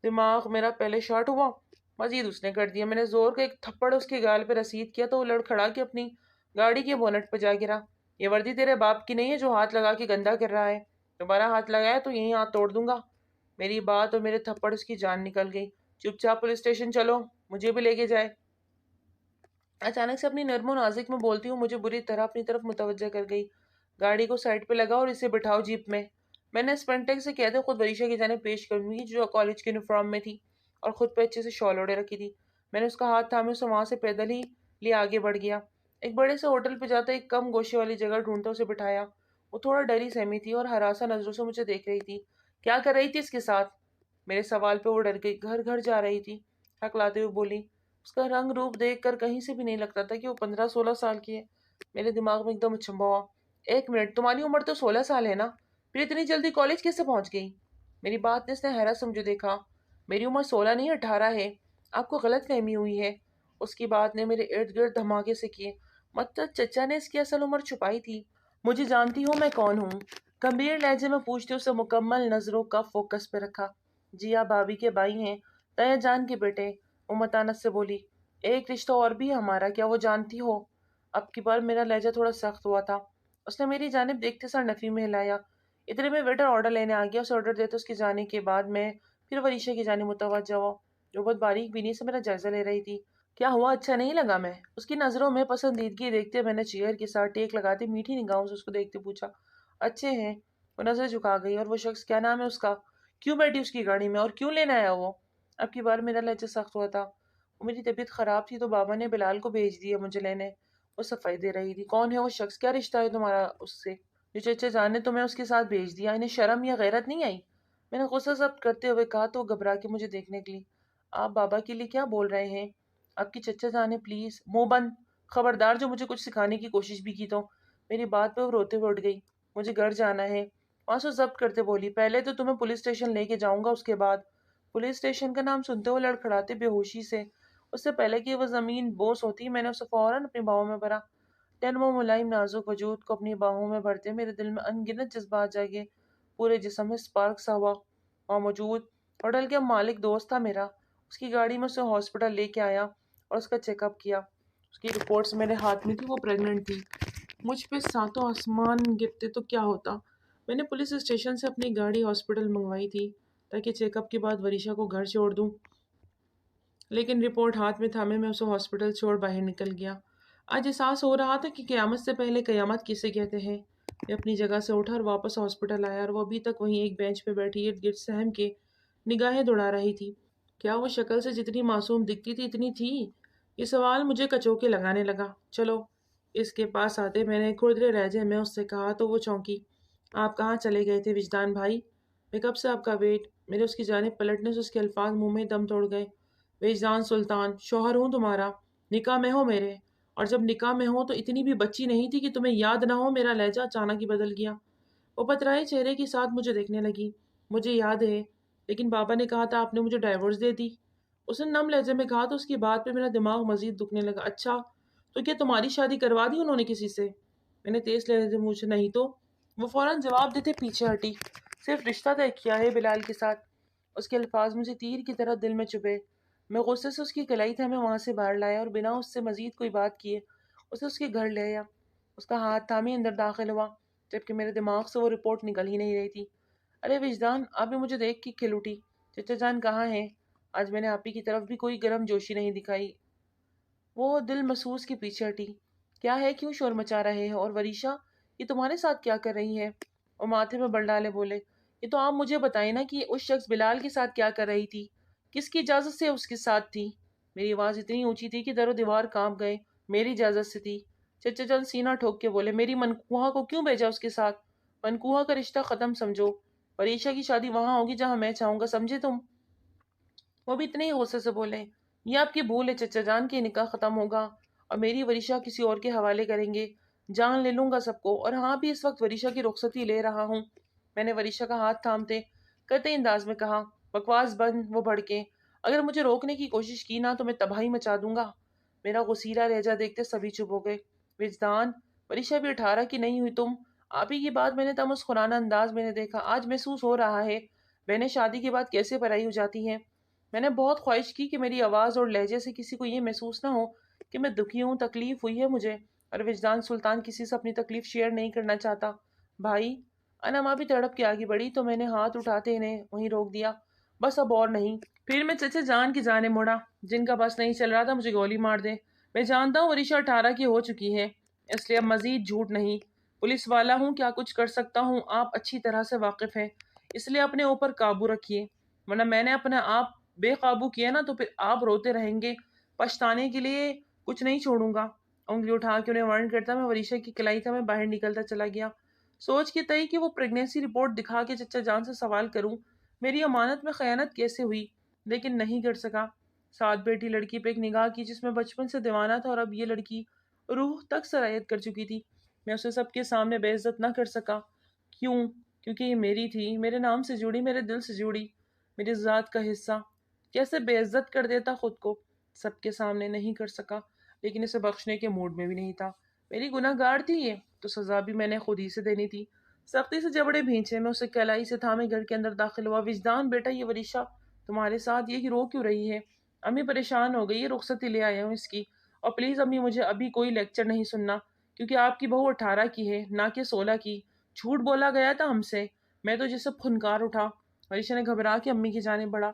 دماغ میرا پہلے شاٹ ہوا، مزید اس نے کر دیا۔ میں نے زور کا ایک تھپڑ اس کے گال پہ رسید کیا تو وہ لڑکھڑا کے اپنی گاڑی کے بونٹ پہ جا گرا۔ یہ وردی تیرے باپ کی نہیں ہے جو ہاتھ لگا کے گندا کر رہا ہے، دوبارہ ہاتھ لگایا تو یہیں ہاتھ توڑ دوں گا۔ میری بات اور میرے تھپڑ اس کی جان نکل گئی۔ چپ چاپ پولیس اسٹیشن چلو، مجھے بھی لے کے جائے۔ اچانک سے اپنی نرم و نازک میں بولتی ہوں مجھے بری طرح اپنی طرف متوجہ کر گئی۔ گاڑی کو سائڈ پہ لگا اور اسے بٹھاؤ جیپ میں۔ میں نے اسپینٹیک سے کہتے خود وریشا کی جانب پیش کروں گی جو کالج کے یونیفارم میں تھی اور خود پہ اچھے سے شال اوڑے رکھی تھی۔ میں نے اس کا ہاتھ تھامے اسے وہاں سے پیدل ہی لیے آگے بڑھ گیا۔ ایک بڑے سے ہوٹل پہ جاتا ایک کم گوشے والی جگہ ڈھونڈتا اسے بٹھایا۔ وہ تھوڑا ڈری سہمی تھی اور ہراساں نظروں سے مجھے دیکھ رہی تھی۔ کیا کر رہی تھی اس کے ساتھ؟ میرے سوال پہ وہ ڈر گئی، گھر گھر جا رہی تھی، ہکلاتے ہوئے بولی۔ اس کا رنگ روپ دیکھ کر کہیں سے بھی نہیں لگتا تھا کہ وہ 15-16 سال کی ہے۔ میرے دماغ میں ایک دم اچھمبا ہوا۔ ایک منٹ، تمہاری عمر تو 16 سال ہے نا، پھر اتنی جلدی کالج کیسے پہنچ گئی؟ میری بات نے اس نے حیرت سے مجھے دیکھا۔ میری عمر 16 نہیں 18 ہے، آپ کو غلط فہمی ہوئی ہے۔ اس کی بات نے میرے ارد گرد دھماکے سے کیے۔ مطلب چچا نے اس کی اصل عمر چھپائی تھی؟ مجھے جانتی ہو میں کون ہوں؟ گمبھیر لہجے میں پوچھتے اسے مکمل نظروں کا فوکس پہ رکھا۔ جی آپ بھابھی کے بھائی ہیں، تیا جان کے بیٹے، وہ متانت سے بولی۔ ایک رشتہ اور بھی ہے ہمارا، کیا وہ جانتی ہو؟ اب کی بار میرا لہجہ تھوڑا سخت ہوا تھا۔ اس نے میری جانب دیکھتے سر نفی میں ہلایا۔ اتنے میں ویٹر آرڈر لینے آ گیا۔ اسے آرڈر دیتے اس کے جانے کے بعد میں پھر وریشا کی جانب متوجہ ہوا جو بہت باریک بینی سے میرا جائزہ لے رہی تھی۔ کیا ہوا، اچھا نہیں لگا میں؟ اس کی نظروں میں پسندیدگی دیکھتے میں نے چیئر کے ساتھ ٹیک لگاتے میٹھی نگاہوں سے اس کو دیکھتے پوچھا۔ اچھے ہیں۔ وہ نظر جھکا گئی۔ اور وہ شخص کیا نام ہے اس کا؟ کیوں بیٹھی اس کی گاڑی میں اور کیوں لینے آیا وہ؟ اب کی بار میرا لہجہ سخت ہوا تھا۔ وہ میری طبیعت خراب تھی تو بابا نے بلال کو بھیج دیا مجھے لینے۔ وہ صفائی دے رہی تھی۔ کون ہے وہ شخص، کیا رشتہ ہے تمہارا اس سے جو چچا جان نے تمہیں اس کے ساتھ بھیج دیا؟ انہیں شرم یا غیرت نہیں آئی؟ میں نے غصہ ضبط کرتے ہوئے کہا تو وہ گھبرا کے مجھے دیکھنے لگی۔ آپ بابا کے لیے کیا بول رہے ہیں؟ آپ کی چچا جان ہے، پلیز منہ بند، خبردار جو مجھے کچھ سکھانے کی کوشش بھی کی تو۔ میری بات پہ وہ روتے ہوئے اٹھ گئی۔ مجھے گھر جانا ہے، وہاں سے ضبط کرتے بولی۔ پہلے تو تمہیں پولیس اسٹیشن لے کے جاؤں گا، اس کے بعد۔ پولیس اسٹیشن کا نام سنتے ہوئے لڑکھڑاتے بے ہوشی سے اس سے پہلے کہ وہ زمین بوس ہوتی میں نے اسے فوراً اپنی باہوں میں بھرا۔ نرم و ملائم نازک وجود کو اپنی باہوں میں بھرتے میرے دل میں ان گنت جذبات جاگے، پورے جسم میں سپارک سا ہوا۔ وہاں موجود ہوٹل کا مالک دوست تھا میرا، اس کی گاڑی میں اسے ہاسپٹل لے کے آیا اور اس کا چیک اپ کیا۔ اس کی رپورٹس میرے ہاتھ میں تھی، وہ پریگننٹ تھی۔ مجھ پہ ساتوں آسمان گرتے تو کیا ہوتا۔ میں نے پولیس اسٹیشن سے اپنی گاڑی ہاسپٹل منگوائی تھی تاکہ چیک اپ کے بعد وریشا کو گھر چھوڑ دوں، لیکن رپورٹ ہاتھ میں تھامے میں اسے ہاسپٹل چھوڑ باہر نکل گیا۔ آج احساس ہو رہا تھا کہ قیامت سے پہلے قیامت کسے کہتے ہیں۔ میں اپنی جگہ سے اٹھا اور واپس ہاسپٹل آیا اور وہ ابھی تک وہیں ایک بینچ پہ بیٹھی ارد گرد سہم کے نگاہیں دوڑا رہی تھی۔ کیا وہ شکل سے جتنی معصوم دکھتی تھی اتنی تھی؟ یہ سوال مجھے کچوکے لگانے لگا۔ چلو اس کے پاس آتے، میں نے کھردرے لہجے میں اس سے کہا تو وہ چونکی۔ آپ کہاں چلے گئے تھے وجدان بھائی؟ میں کب سے آپ کا ویٹ۔ میرے اس کی جانب پلٹنے سے اس کے الفاظ منہ میں دم توڑ گئے۔ وجدان سلطان، شوہر ہوں تمہارا، نکاح میں ہو میرے، اور جب نکاح میں ہو تو اتنی بھی بچی نہیں تھی کہ تمہیں یاد نہ ہو۔ میرا لہجہ اچانک ہی بدل گیا۔ وہ پترائے چہرے کے ساتھ مجھے دیکھنے لگی۔ مجھے یاد ہے، لیکن بابا نے کہا تھا آپ نے مجھے ڈائیورس دے دی۔ اس نے نم لہجے میں کہا تو اس کی بات پہ میرا دماغ مزید دکھنے لگا۔ اچھا، تو کیا تمہاری شادی کروا دی انہوں نے کسی سے؟ میں نے تیز لہجے میں پوچھا۔ نہیں تو، وہ فوراً جواب دیتے پیچھے ہٹی۔ صرف رشتہ طے کیا ہے بلال کے ساتھ۔ اس کے الفاظ مجھے تیر کی طرح دل میں چبھے۔ میں غصے سے اس کی کلائی تھا، میں وہاں سے باہر لایا اور بنا اس سے مزید کوئی بات کیے اسے اس کے گھر لے آیا۔ اس کا ہاتھ تھامے اندر داخل ہوا جبکہ میرے دماغ سے وہ رپورٹ نکل ہی نہیں رہی تھی۔ ارے وجدان، آپ بھی مجھے دیکھ کے کھل اٹھی۔ چچا جان کہاں ہیں؟ آج میں نے آپی کی طرف بھی کوئی گرم جوشی نہیں دکھائی۔ وہ دل محسوس کے پیچھے ہٹی۔ کیا ہے، کیوں شور مچا رہے ہیں؟ اور وریشا یہ تمہارے ساتھ کیا کر رہی ہے؟ اور ماتھے میں بل ڈالے بولے، یہ تو آپ مجھے بتائیں نا کہ اس شخص بلال کے ساتھ کیا کر رہی تھی، کس کی اجازت سے اس کے ساتھ تھی؟ میری آواز اتنی اونچی تھی کہ در و دیوار کانپ گئے۔ میری اجازت سے تھی؟ چچا جان سینہ ٹھوک کے بولے، میری منکوہا کو کیوں بھیجا اس کے ساتھ؟ منکوہا کا رشتہ ختم سمجھو، وریشا کی شادی وہاں ہوگی جہاں میں چاہوں گا، سمجھے تم؟ وہ بھی اتنے ہی غصے سے بولے، یہ آپ کی بھول ہے چچا جان، کے نکاح ختم ہوگا اور میری وریشا کسی اور کے حوالے کریں گے، جان لے لوں گا سب کو، اور ہاں بھی اس وقت وریشا کی رخصتی لے رہا ہوں۔ میں نے وریشا کا ہاتھ تھامتے قطعی انداز میں کہا، بکواس بند، وہ بھڑکے، اگر مجھے روکنے کی کوشش کی نا تو میں تباہی مچا دوں گا۔ میرا غصیلا لہجہ دیکھتے سبھی چپ ہو گئے۔ وجدان، وریشا بھی 18 کی نہیں ہوئی تم؟ آپ ہی کی بات میں نے تمسخرانہ انداز میں نے دیکھا، آج محسوس ہو رہا ہے بہنیں شادی کے بعد کیسے پرائی ہو جاتی ہیں۔ میں نے بہت خواہش کی کہ میری آواز اور لہجے سے کسی کو یہ محسوس نہ ہو کہ میں دکھی ہوں، تکلیف ہوئی ہے مجھے، اور وجدان سلطان کسی سے اپنی تکلیف شیئر نہیں کرنا چاہتا۔ بھائی، انما بھی تڑپ کے آگے بڑھی تو میں نے ہاتھ اٹھاتے انہیں وہیں روک دیا۔ بس اب اور نہیں۔ پھر میں چچا جان کی جانب مڑا، جن کا بس نہیں چل رہا تھا مجھے گولی مار دے۔ میں جانتا ہوں وریشا 18 کی ہو چکی ہے، اس لیے اب مزید جھوٹ نہیں۔ پولیس والا ہوں، کیا کچھ کر سکتا ہوں آپ اچھی طرح سے واقف ہیں، اس لیے اپنے اوپر قابو رکھیے، ورنہ میں نے اپنا آپ بے قابو کیا نا تو پھر آپ روتے رہیں گے، پچھتانے کے لیے کچھ نہیں چھوڑوں گا۔ انگلی اٹھا کے انہیں وارن کرتا میں وریشا کی کلائی تھا میں باہر نکلتا چلا گیا، سوچ کے تئی کہ وہ پریگنینسی رپورٹ دکھا کے چچا جان سے سوال کروں میری امانت میں خیانت کیسے ہوئی، لیکن نہیں کر سکا۔ ساتھ بیٹھی لڑکی پہ ایک نگاہ کی جس میں بچپن سے دیوانہ تھا، اور اب یہ لڑکی روح تک سرایت کر چکی تھی۔ میں اسے سب کے سامنے بے عزت نہ کر سکا۔ کیوں؟ کیونکہ یہ میری تھی، میرے نام سے جڑی، میرے دل سے جڑی، میری ذات کا حصہ۔ کیسے بے عزت کر دیتا خود کو، سب کے سامنے نہیں کر سکا، لیکن اسے بخشنے کے موڈ میں بھی نہیں تھا۔ میری گناہ گار تھی یہ، تو سزا بھی میں نے خود ہی سے دینی تھی۔ سختی سے جبڑے بھینچے، میں اسے کلائی سے تھامے گھر کے اندر داخل ہوا۔ وجدان بیٹا، یہ وریشا تمہارے ساتھ یہ رو کیوں رہی ہے؟ امی پریشان ہو گئی، یہ رخصتی لے آیا ہوں اس کی، اور پلیز امی مجھے ابھی کوئی لیکچر نہیں سننا، کیونکہ آپ کی بہو 18 کی ہے نہ کہ 16 کی، جھوٹ بولا گیا تھا ہم سے۔ میں تو جسے پھنکار اٹھا۔ وریشا نے گھبرا کے امی کی جانب بڑھا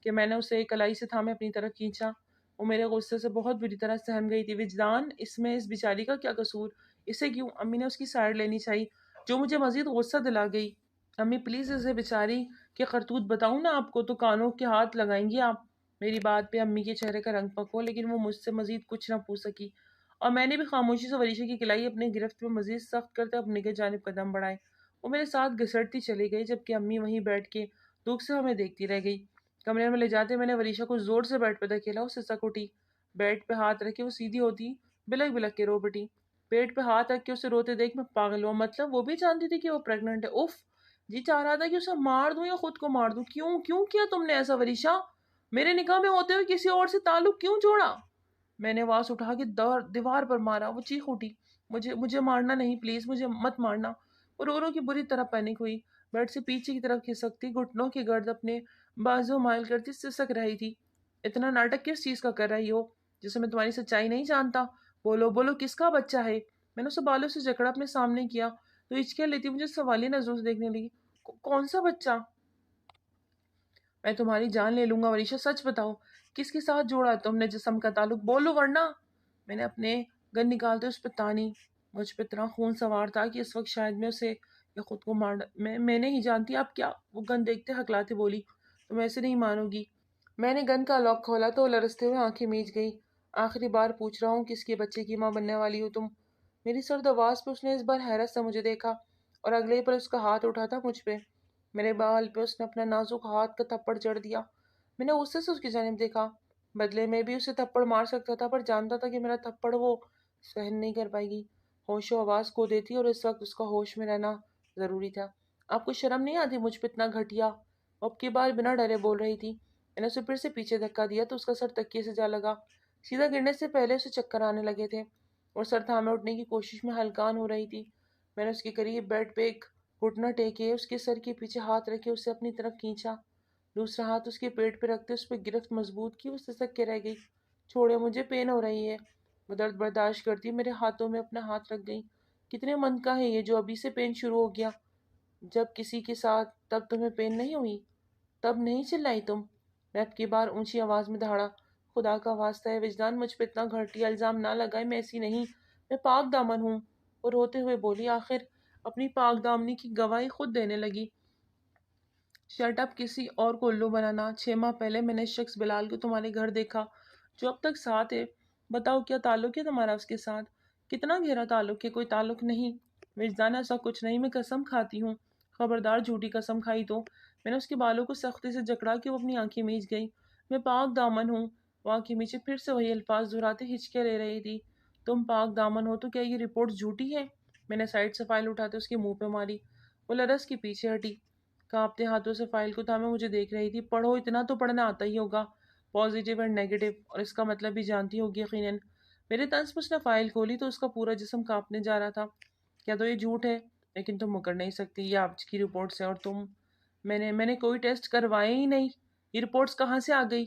کہ میں نے اسے کلائی سے تھامے اپنی طرف کھینچا۔ وہ میرے غصے سے بہت بری طرح سہم گئی تھی۔ وجدان، اس میں اس بیچاری کا کیا قصور؟ اسے کیوں؟ امی نے اس کی سائڈ لینی چاہیے، جو مجھے مزید غصہ دلا گئی۔ امی پلیز اسے بیچاری کے کرتوت بتاؤں نا آپ کو تو کانوں کے ہاتھ لگائیں گی آپ۔ میری بات پہ امی کے چہرے کا رنگ پکو، لیکن وہ مجھ سے مزید کچھ نہ پوچھ سکی، اور میں نے بھی خاموشی سے وریشا کی کلائی اپنے گرفت میں مزید سخت کرتے اپنے کے جانب قدم بڑھائے۔ وہ میرے ساتھ گھسٹتی چلی گئی جبکہ امی وہیں بیٹھ کے دکھ سے ہمیں دیکھتی رہ گئی۔ کمرے میں لے جاتے میں نے وریشا کو زور سے بیڈ پہ دھکیلا، اسے سک اٹھی۔ بیڈ پہ ہاتھ رکھے وہ سیدھی ہوتی، بلک بلک کے رو پڑی۔ پیٹ پہ ہاتھ رکھ کے اسے روتے دیکھ میں پاگل ہوا۔ مطلب وہ بھی جانتی تھی کہ وہ پریگننٹ ہے؟ اف، جی چاہ رہا تھا کہ اسے مار دوں یا خود کو مار دوں۔ کیوں کیا تم نے ایسا وریشا؟ میرے نکاح میں ہوتے ہوئے کسی اور سے تعلق کیوں جوڑا؟ میں نے آواز اٹھا کے دیوار پر مارا۔ وہ چیخ اٹھی، مجھے مارنا نہیں، پلیز مجھے مت مارنا۔ وہ رو کے بری طرح پینک ہوئی، بیڈ سے پیچھے کی طرف کھسکتی، گھٹنوں کے گرد اپنے بازو مائل کرتی سسک رہی تھی۔ اتنا ناٹک کس چیز کا کر رہی ہو جسے میں تمہاری سچائی نہیں جانتا؟ بولو کس کا بچہ ہے؟ میں نے اسے بالوں سے جکڑا اپنے سامنے کیا تو ہچکیاں لیتی مجھے سوالی نظروں سے دیکھنے لگی۔ کون سا بچہ؟ میں تمہاری جان لے لوں گا وریشا، سچ بتاؤ کس کے ساتھ جوڑا تم نے جسم کا تعلق؟ بولو ورنہ۔ میں نے اپنے گن نکالتے اس پہ تانی۔ مجھ پہ اتنا خون سوار تھا کہ اس وقت شاید میں اسے یا خود کو مار میں نہیں جانتی آپ کیا۔ وہ گن دیکھتے ہکلاتے بولی، تم ایسے نہیں مانو گی۔ میں نے گن کا لاک کھولا تو لرزتے ہوئے آنکھیں میچ گئی۔ آخری بار پوچھ رہا ہوں، کس کے بچے کی ماں بننے والی ہو تم؟ میری سرد آواز پہ اس نے اس بار حیرت سے مجھے دیکھا، اور اگلے پر اس کا ہاتھ اٹھا تھا مجھ پہ۔ میرے بال پہ اس نے اپنا نازک ہاتھ کا تھپڑ جڑ دیا۔ میں نے غصے سے اس کی جانب دیکھا۔ بدلے میں بھی اسے تھپڑ مار سکتا تھا، پر جانتا تھا کہ میرا تھپڑ وہ سہن نہیں کر پائے گی، ہوش و آواز کھو دیتی، اور اس وقت اس کا ہوش میں رہنا ضروری تھا۔ آپ کو شرم نہیں آتی مجھ پہ اتنا گھٹیا؟ وہ اب کی بار بنا ڈرے بول رہی تھی۔ میں نے اسے پھر سے پیچھے دھکا دیا تو اس کا سر تکیے سے جا لگا۔ سیدھا گرنے سے پہلے اسے چکر آنے لگے تھے اور سر تھامے اٹھنے کی کوشش میں ہلکان ہو رہی تھی۔ میں نے اس کے قریب بیڈ پہ ایک گھٹنا ٹیکے اس کے سر کے پیچھے ہاتھ رکھے اسے اپنی طرف کھینچا، دوسرا ہاتھ اس کے پیٹ پہ رکھتے اس پہ گرفت مضبوط کی، وہ سسک کے رہ گئی۔ چھوڑے مجھے، پین ہو رہی ہے۔ وہ درد برداشت کرتی میرے ہاتھوں میں اپنا ہاتھ رکھ گئی۔ کتنے من کا ہے یہ جو ابھی سے پین شروع ہو گیا؟ جب کسی کے ساتھ تب تمہیں پین نہیں ہوئی؟ تب نہیں چلائی تم؟ میں اب کی بار اونچی آواز میں دہاڑا۔ خدا کا واسطہ ہے وجدان، مجھ پہ اتنا گھٹیا الزام نہ لگائے، میں ایسی نہیں، میں پاک دامن ہوں۔ اور روتے ہوئے بولی، آخر اپنی پاک دامنی کی گواہی خود دینے لگی۔ شٹ اپ، کسی اور کو الو بنانا۔ 6 ماہ پہلے میں نے اس شخص بلال کو تمہارے گھر دیکھا جو اب تک ساتھ ہے۔ بتاؤ کیا تعلق ہے تمہارا اس کے ساتھ؟ کتنا گہرا تعلق ہے؟ کوئی تعلق نہیں وجدان، ایسا کچھ نہیں، میں قسم کھاتی ہوں۔ خبردار جھوٹی قسم کھائی تو؟ میں نے اس کے بالوں کو سختی سے جکڑا کہ وہ اپنی آنکھیں میچ گئی۔ میں پاک دامن ہوں۔ وہ آنکھیں میچے پھر سے وہی الفاظ دہراتے ہچکے لے رہی تھی۔ تم پاک دامن ہو تو کیا یہ رپورٹ جھوٹی ہے؟ میں نے سائڈ سے فائل اٹھاتے اس کے منہ پہ ماری۔ وہ لرز کے پیچھے ہٹی، کانپتے ہاتھوں سے فائل کو تھامے مجھے دیکھ رہی تھی۔ پڑھو، اتنا تو پڑھنا آتا ہی ہوگا، پازیٹیو اینڈ نیگیٹو، اور اس کا مطلب بھی جانتی ہوگی یقیناً۔ میرے طنز پہ اس نے فائل کھولی تو اس کا پورا جسم کانپنے جا رہا تھا۔ کیا تو یہ جھوٹ ہے، لیکن تم مکر نہیں سکتی، یہ آپ کی رپورٹ سے، اور تم… میں نے کوئی ٹیسٹ کروائے ہی نہیں، یہ رپورٹس کہاں سے آ گئی؟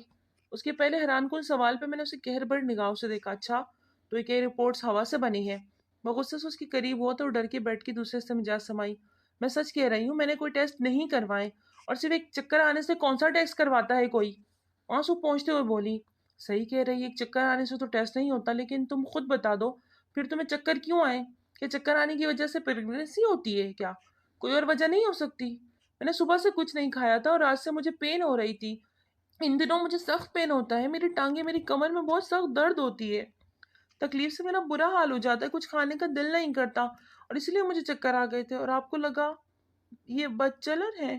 اس کے پہلے حیران کن سوال پہ میں نے اسے قہر بھر نگاہوں سے دیکھا۔ اچھا تو یہ کہ رپورٹس ہوا سے بنی ہے؟ میں غصے سے اس کے قریب ہوا تو ڈر کے بیٹھ کے دوسرے سے مجاز سمائی۔ میں سچ کہہ رہی ہوں، میں نے کوئی ٹیسٹ نہیں کروائے، اور صرف ایک چکر آنے سے کون سا ٹیسٹ کرواتا ہے کوئی؟ آنسو پہنچتے ہوئے بولی۔ صحیح کہہ رہی ہے، ایک چکر آنے سے تو ٹیسٹ نہیں ہوتا، لیکن تم خود بتا دو پھر تمہیں چکر کیوں آئے؟ کہ چکر آنے کی وجہ سے پریگننسی ہوتی ہے کیا؟ کوئی اور وجہ نہیں ہو سکتی؟ میں نے صبح سے کچھ نہیں کھایا تھا اور رات سے مجھے پین ہو رہی تھی۔ ان دنوں مجھے سخت پین ہوتا ہے، میری ٹانگیں، میری کمر میں بہت سخت درد ہوتی ہے، تکلیف سے میرا برا حال ہو جاتا ہے، کچھ کھانے کا دل نہیں کرتا، اور اس لیے مجھے چکر آ گئے تھے، اور آپ کو لگا یہ بچلر ہے؟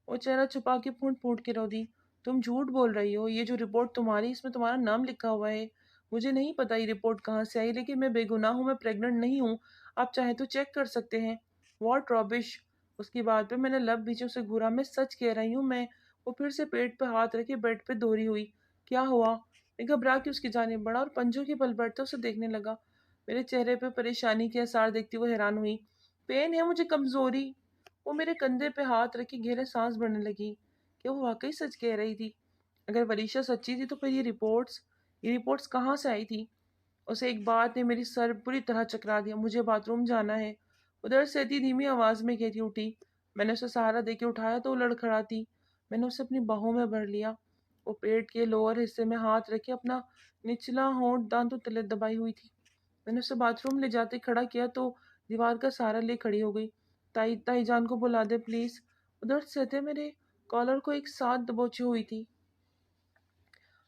وہ چہرہ چھپا کے پھونٹ پھونٹ کے رو دی۔ تم جھوٹ بول رہی ہو، یہ جو رپورٹ تمہاری، اس میں تمہارا نام لکھا ہوا ہے۔ مجھے نہیں پتا یہ رپورٹ کہاں سے آئی، لیکن میں بے گناہ ہوں، میں پریگننٹ نہیں ہوں، آپ چاہیں تو چیک کر سکتے ہیں۔ واٹ رابش! اس کی بات پہ میں نے لب بیچوں سے گھورا۔ میں سچ کہہ رہی ہوں میں… وہ پھر سے پیٹ پہ ہاتھ رکھے بیڈ پہ دوہری ہوئی۔ کیا ہوا؟ میں گھبرا کے اس کی جانب بڑھا اور پنجوں کے بل بیٹھتے اسے دیکھنے لگا۔ میرے چہرے پہ پریشانی کے آثار دیکھتی وہ حیران ہوئی۔ پین ہے مجھے، کمزوری۔ وہ میرے کندھے پہ ہاتھ رکھی گہرے سانس بھرنے لگی کہ وہ واقعی سچ کہہ رہی تھی۔ اگر وریشا سچی تھی تو پھر یہ رپورٹس کہاں سے آئی تھی؟ اسے ایک بات نے میری سر پوری طرح چکرا دیا۔ مجھے باتھ روم جانا ہے، ادھر سے اتنی دھیمی آواز میں کہتی اٹھی۔ میں نے اسے سہارا دے کے اٹھایا تو وہ لڑکھڑاتی۔ میں نے اسے اپنی باہوں میں بھر لیا۔ وہ پیٹ کے لوور حصے میں ہاتھ رکھے اپنا نچلا ہونٹ دانتوں تلے دبائی ہوئی تھی۔ میں نے اسے باتھ روم لے جاتے کھڑا کیا تو دیوار کا سہارا لے کھڑی ہو گئی۔ تائی جان کو بلا دے پلیز، ادھر سے میرے کالر کو ایک ساتھ دبوچی ہوئی تھی۔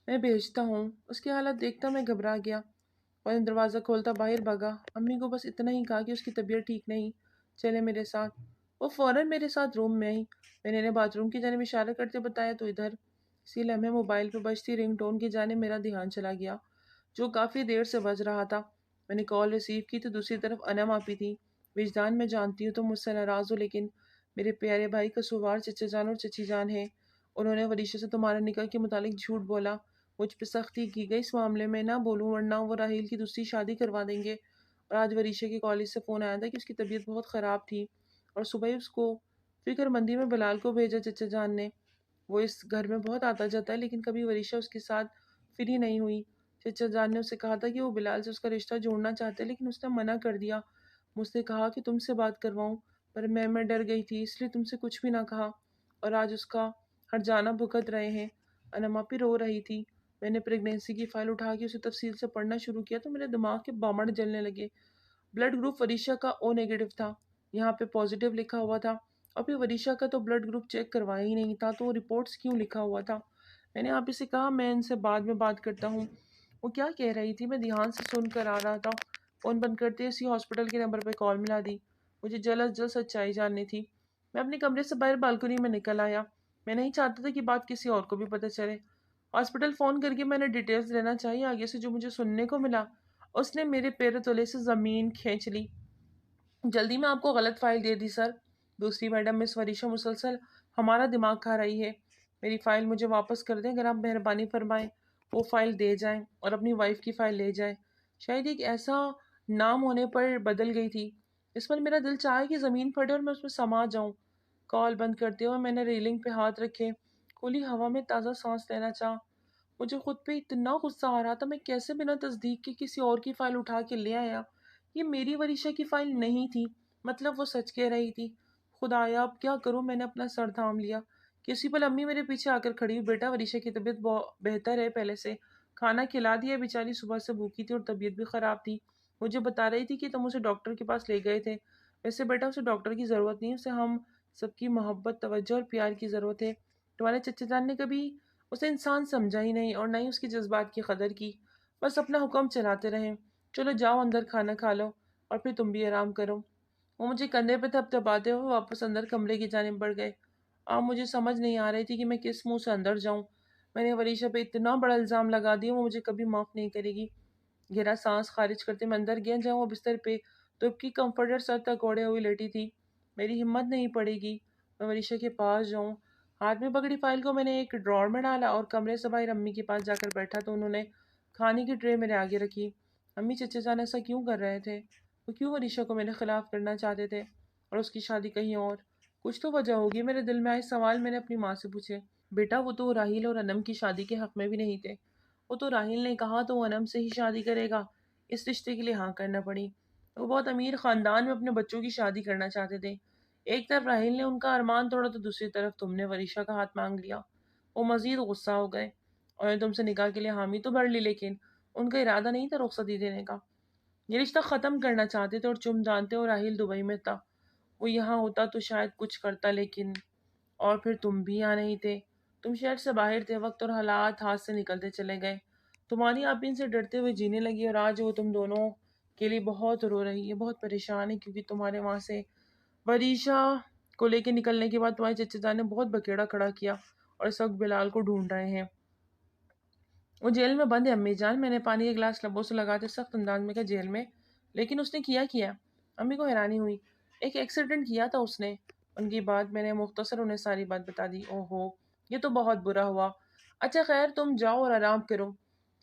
میں بھیجتا ہوں۔ اس کی حالت دیکھتا میں گھبرا گیا اور دروازہ کھولتا باہر بھاگا۔ امی کو بس اتنا ہی کہا کہ اس کی طبیعت ٹھیک نہیں، چلے میرے ساتھ۔ وہ فوراً میرے ساتھ روم میں آئی۔ میں نے انہیں باتھ روم کی جانب اشارہ کرتے بتایا تو ادھر۔ اسی لمحے موبائل پہ بجتی رنگ ٹون کی جانب میرا دھیان چلا گیا، جو کافی دیر سے بج رہا تھا۔ میں نے کال ریسیو کی تو دوسری طرف انم آپی تھی۔ وجدان، میں جانتی ہوں تم مجھ سے ناراض ہو، لیکن میرے پیارے بھائی قصوروار چچا جان اور چچی جان ہیں۔ انہوں نے وریشا سے تمہارے نکاح کے متعلق جھوٹ بولا۔ مجھ پہ سختی کی گئی اس معاملے میں نہ بولوں، ورنہ وہ راحیل کی دوسری شادی کروا دیں گے۔ اور آج وریشا کے کالج سے فون آیا تھا کہ اس کی طبیعت بہت خراب تھی، اور صبح ہی اس کو فکر مندی میں بلال کو بھیجا چچا جان نے۔ وہ اس گھر میں بہت آتا جاتا ہے، لیکن کبھی وریشا اس کے ساتھ فری نہیں ہوئی۔ چچا جان نے اسے کہا تھا کہ وہ بلال سے اس کا رشتہ جوڑنا چاہتے، لیکن اس نے منع کر دیا۔ مجھ سے کہا کہ تم سے بات کرواؤں، پر میں ڈر گئی تھی، اس لیے تم سے کچھ بھی نہ کہا، اور آج اس کا ہر جانا بھگت رہے ہیں۔ انماپی رو رہی تھی۔ میں نے پریگنینسی کی فائل اٹھا کے اسے تفصیل سے پڑھنا شروع کیا تو میرے دماغ کے بامڑ جلنے لگے۔ بلڈ گروپ وریشا کا او نیگیٹو تھا، یہاں پہ پازیٹیو لکھا ہوا تھا، اور پھر وریشا کا تو بلڈ گروپ چیک کروایا ہی نہیں تھا، تو وہ رپورٹس کیوں لکھا ہوا تھا؟ میں نے آپ سے کہا میں ان سے بعد میں بات کرتا ہوں۔ وہ کیا کہہ رہی تھی؟ میں دھیان سے سن کر آ رہا تھا۔ فون بند کرتے اسی ہاسپٹل کے نمبر پہ کال ملا دی۔ مجھے جلد از جلد سچائی جاننی تھی۔ میں اپنے کمرے سے باہر بالکنی میں نکل آیا۔ میں نہیں چاہتا تھا کہ بات کسی اور کو بھی پتہ چلے۔ ہاسپٹل فون کر کے میں نے ڈیٹیلز لینا چاہیے، آگے سے جو مجھے سننے کو ملا، اس نے میرے پیر تلے سے زمین کھینچ لی۔ جلدی میں آپ کو غلط فائل دے دی سر۔ دوسری میڈم مس وریشا مسلسل ہمارا دماغ کھا رہی ہے۔ میری فائل مجھے واپس کر دیں اگر آپ مہربانی فرمائیں۔ وہ فائل دے جائیں اور اپنی وائف کی فائل لے جائیں۔ شاید ایک ایسا نام ہونے پر بدل گئی تھی اس پر میرا دل چاہے کہ زمین پھٹے اور میں اس میں سما جاؤں۔ کال بند کرتے ہوئے میں نے ریلنگ پہ ہاتھ رکھے، کھلی ہوا میں تازہ سانس لینا چاہا۔ مجھے خود پہ اتنا غصہ آ رہا تھا، میں کیسے بنا تصدیق کے کسی اور کی فائل اٹھا کے لے آیا؟ یہ میری وریشا کی فائل نہیں تھی، مطلب وہ سچ کہہ رہی تھی۔ خدایا اب کیا کروں؟ میں نے اپنا سر تھام لیا۔ کسی پل امی میرے پیچھے آ کر کھڑی ہوئی، بیٹا وریشا کی طبیعت بہتر ہے پہلے سے، کھانا کھلا دیا، بیچاری صبح سے بھوکی تھی اور طبیعت بھی خراب تھی، مجھے بتا رہی تھی کہ تم اسے ڈاکٹر کے پاس لے گئے تھے۔ ویسے بیٹا اسے ڈاکٹر کی ضرورت نہیں، اسے ہم سب کی محبت، توجہ اور پیار کی ضرورت ہے۔ تمہارے چچا جان نے کبھی اسے انسان سمجھا ہی نہیں اور نہ ہی اس کے جذبات کی قدر کی، بس اپنا حکم چلاتے رہے۔ چلو جاؤ اندر کھانا کھا لو اور پھر تم بھی آرام کرو۔ وہ مجھے کندھے پہ تھپتھپاتے ہوئے واپس اندر کمرے کی جانب بڑھ گئے۔ اب مجھے سمجھ نہیں آ رہی تھی کہ میں کس منہ سے اندر جاؤں۔ میں نے وریشا پہ اتنا بڑا الزام لگا دیا، وہ مجھے کبھی معاف نہیں کرے گی۔ گہرا سانس خارج کرتے میں اندر گیا، جہاں وہ بستر پہ دب کی کمفرٹر سر تک اوڑھے ہوئی لیٹی تھی۔ میری ہمت نہیں پڑے گی میں وریشا کے پاس جاؤں۔ ہاتھ میں پکڑی فائل کو میں نے ایک ڈرار میں ڈالا اور کمرے سے باہر امی کے پاس جا کر بیٹھا تو انہوں نے کھانے کی ٹرے میرے آگے رکھی۔ امی چچا جان ایسا کیوں کر رہے تھے؟ وہ کیوں وریشا کو میرے خلاف کرنا چاہتے تھے اور اس کی شادی کہیں اور؟ کچھ تو وجہ ہوگی۔ میرے دل میں آئے سوال میں نے اپنی ماں سے پوچھے۔ بیٹا وہ تو راحیل اور انم کی شادی کے حق میں بھی نہیں تھے، وہ تو راحیل نے کہا تو وہ انم سے ہی شادی کرے گا، اس رشتے کے لیے ہاں کرنا پڑی۔ وہ بہت امیر خاندان میں اپنے بچوں کی شادی کرنا چاہتے تھے، ایک طرف راحیل نے ان کا ارمان توڑا تو دوسری طرف تم نے وریشا کا ہاتھ مانگ لیا۔ وہ مزید غصہ ہو گئے اور تم سے نکاح کے لیے حامی تو بھر لی، لیکن ان کا ارادہ نہیں تھا رخصتی دینے کا، یہ رشتہ ختم کرنا چاہتے تھے اور تم جانتے ہو راحیل دبئی میں تھا، وہ یہاں ہوتا تو شاید کچھ کرتا، لیکن اور پھر تم بھی یہاں نہیں تھے، تم شہر سے باہر تھے، وقت اور حالات ہاتھ سے نکلتے چلے گئے، تمہاری آپ ان سے ڈرتے ہوئے جینے لگی اور آج وہ تم دونوں کے لیے بہت رو رہی ہے، بہت پریشان ہے، کیونکہ تمہارے وہاں سے وریشا کو لے کے نکلنے کے بعد تمہارے چچا جان نے بہت بکیڑا کھڑا کیا اور اس وقت بلال کو ڈھونڈ رہے ہیں۔ وہ جیل میں بند ہے امی جان، میں نے پانی کے گلاس لبوں سے لگاتے سخت انداز میں کہا، جیل میں؟ لیکن اس نے کیا؟ امی کو حیرانی ہوئی۔ ایک ایکسیڈنٹ کیا تھا اس نے، ان کی بات میں نے مختصر انہیں ساری بات بتا دی۔ اوہو یہ تو بہت برا ہوا۔ اچھا خیر تم جاؤ اور آرام کرو،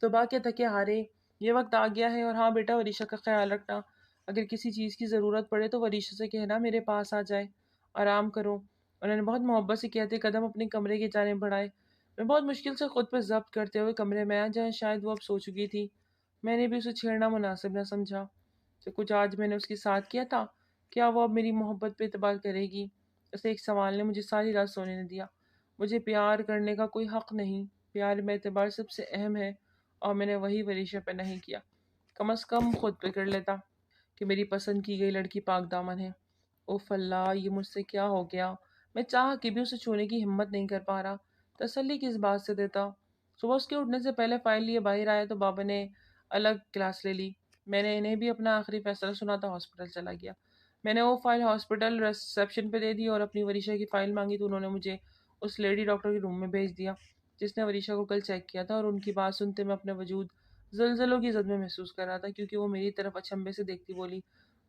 صبح کے تھکے ہارے، یہ وقت آ گیا ہے، اور ہاں بیٹا وریشا کا خیال رکھنا، اگر کسی چیز کی ضرورت پڑے تو وریشا سے کہنا میرے پاس آ جائے، آرام کرو۔ انہوں نے بہت محبت سے کہتے قدم اپنے کمرے کی جانب بڑھائے۔ میں بہت مشکل سے خود پہ ضبط کرتے ہوئے کمرے میں آیا، جہاں شاید وہ اب سو چکی تھی۔ میں نے بھی اسے چھیڑنا مناسب نہ سمجھا کہ کچھ آج میں نے اس کے ساتھ کیا تھا، کیا وہ اب میری محبت پہ اعتبار کرے گی؟ اس ایک سوال نے مجھے ساری رات سونے نہ دیا۔ مجھے پیار کرنے کا کوئی حق نہیں، پیار میں اعتبار سب سے اہم ہے، اور میں نے وہی وریشا پہ نہیں کیا، کم از کم خود پہ کر لیتا کہ میری پسند کی گئی لڑکی پاک دامن ہے۔ اوف اللہ یہ مجھ سے کیا ہو گیا؟ میں چاہ کے بھی اسے چھونے کی ہمت نہیں کر پا رہا، تسلی کس بات سے دیتا؟ صبح اس کے اٹھنے سے پہلے فائل لیے باہر آیا تو بابا نے الگ کلاس لے لی، میں نے انہیں بھی اپنا آخری فیصلہ سنا تو ہاسپٹل چلا گیا۔ میں نے وہ فائل ہاسپٹل ریسیپشن پہ دے دی اور اپنی وریشا کی فائل مانگی تو انہوں نے مجھے اس لیڈی ڈاکٹر کے روم میں بھیج دیا جس نے وریشا کو کل چیک کیا تھا، اور ان کی بات سنتے میں اپنے وجود زلزلوں کی زد میں محسوس کر رہا تھا، کیونکہ وہ میری طرف اچنبے سے دیکھتی بولی،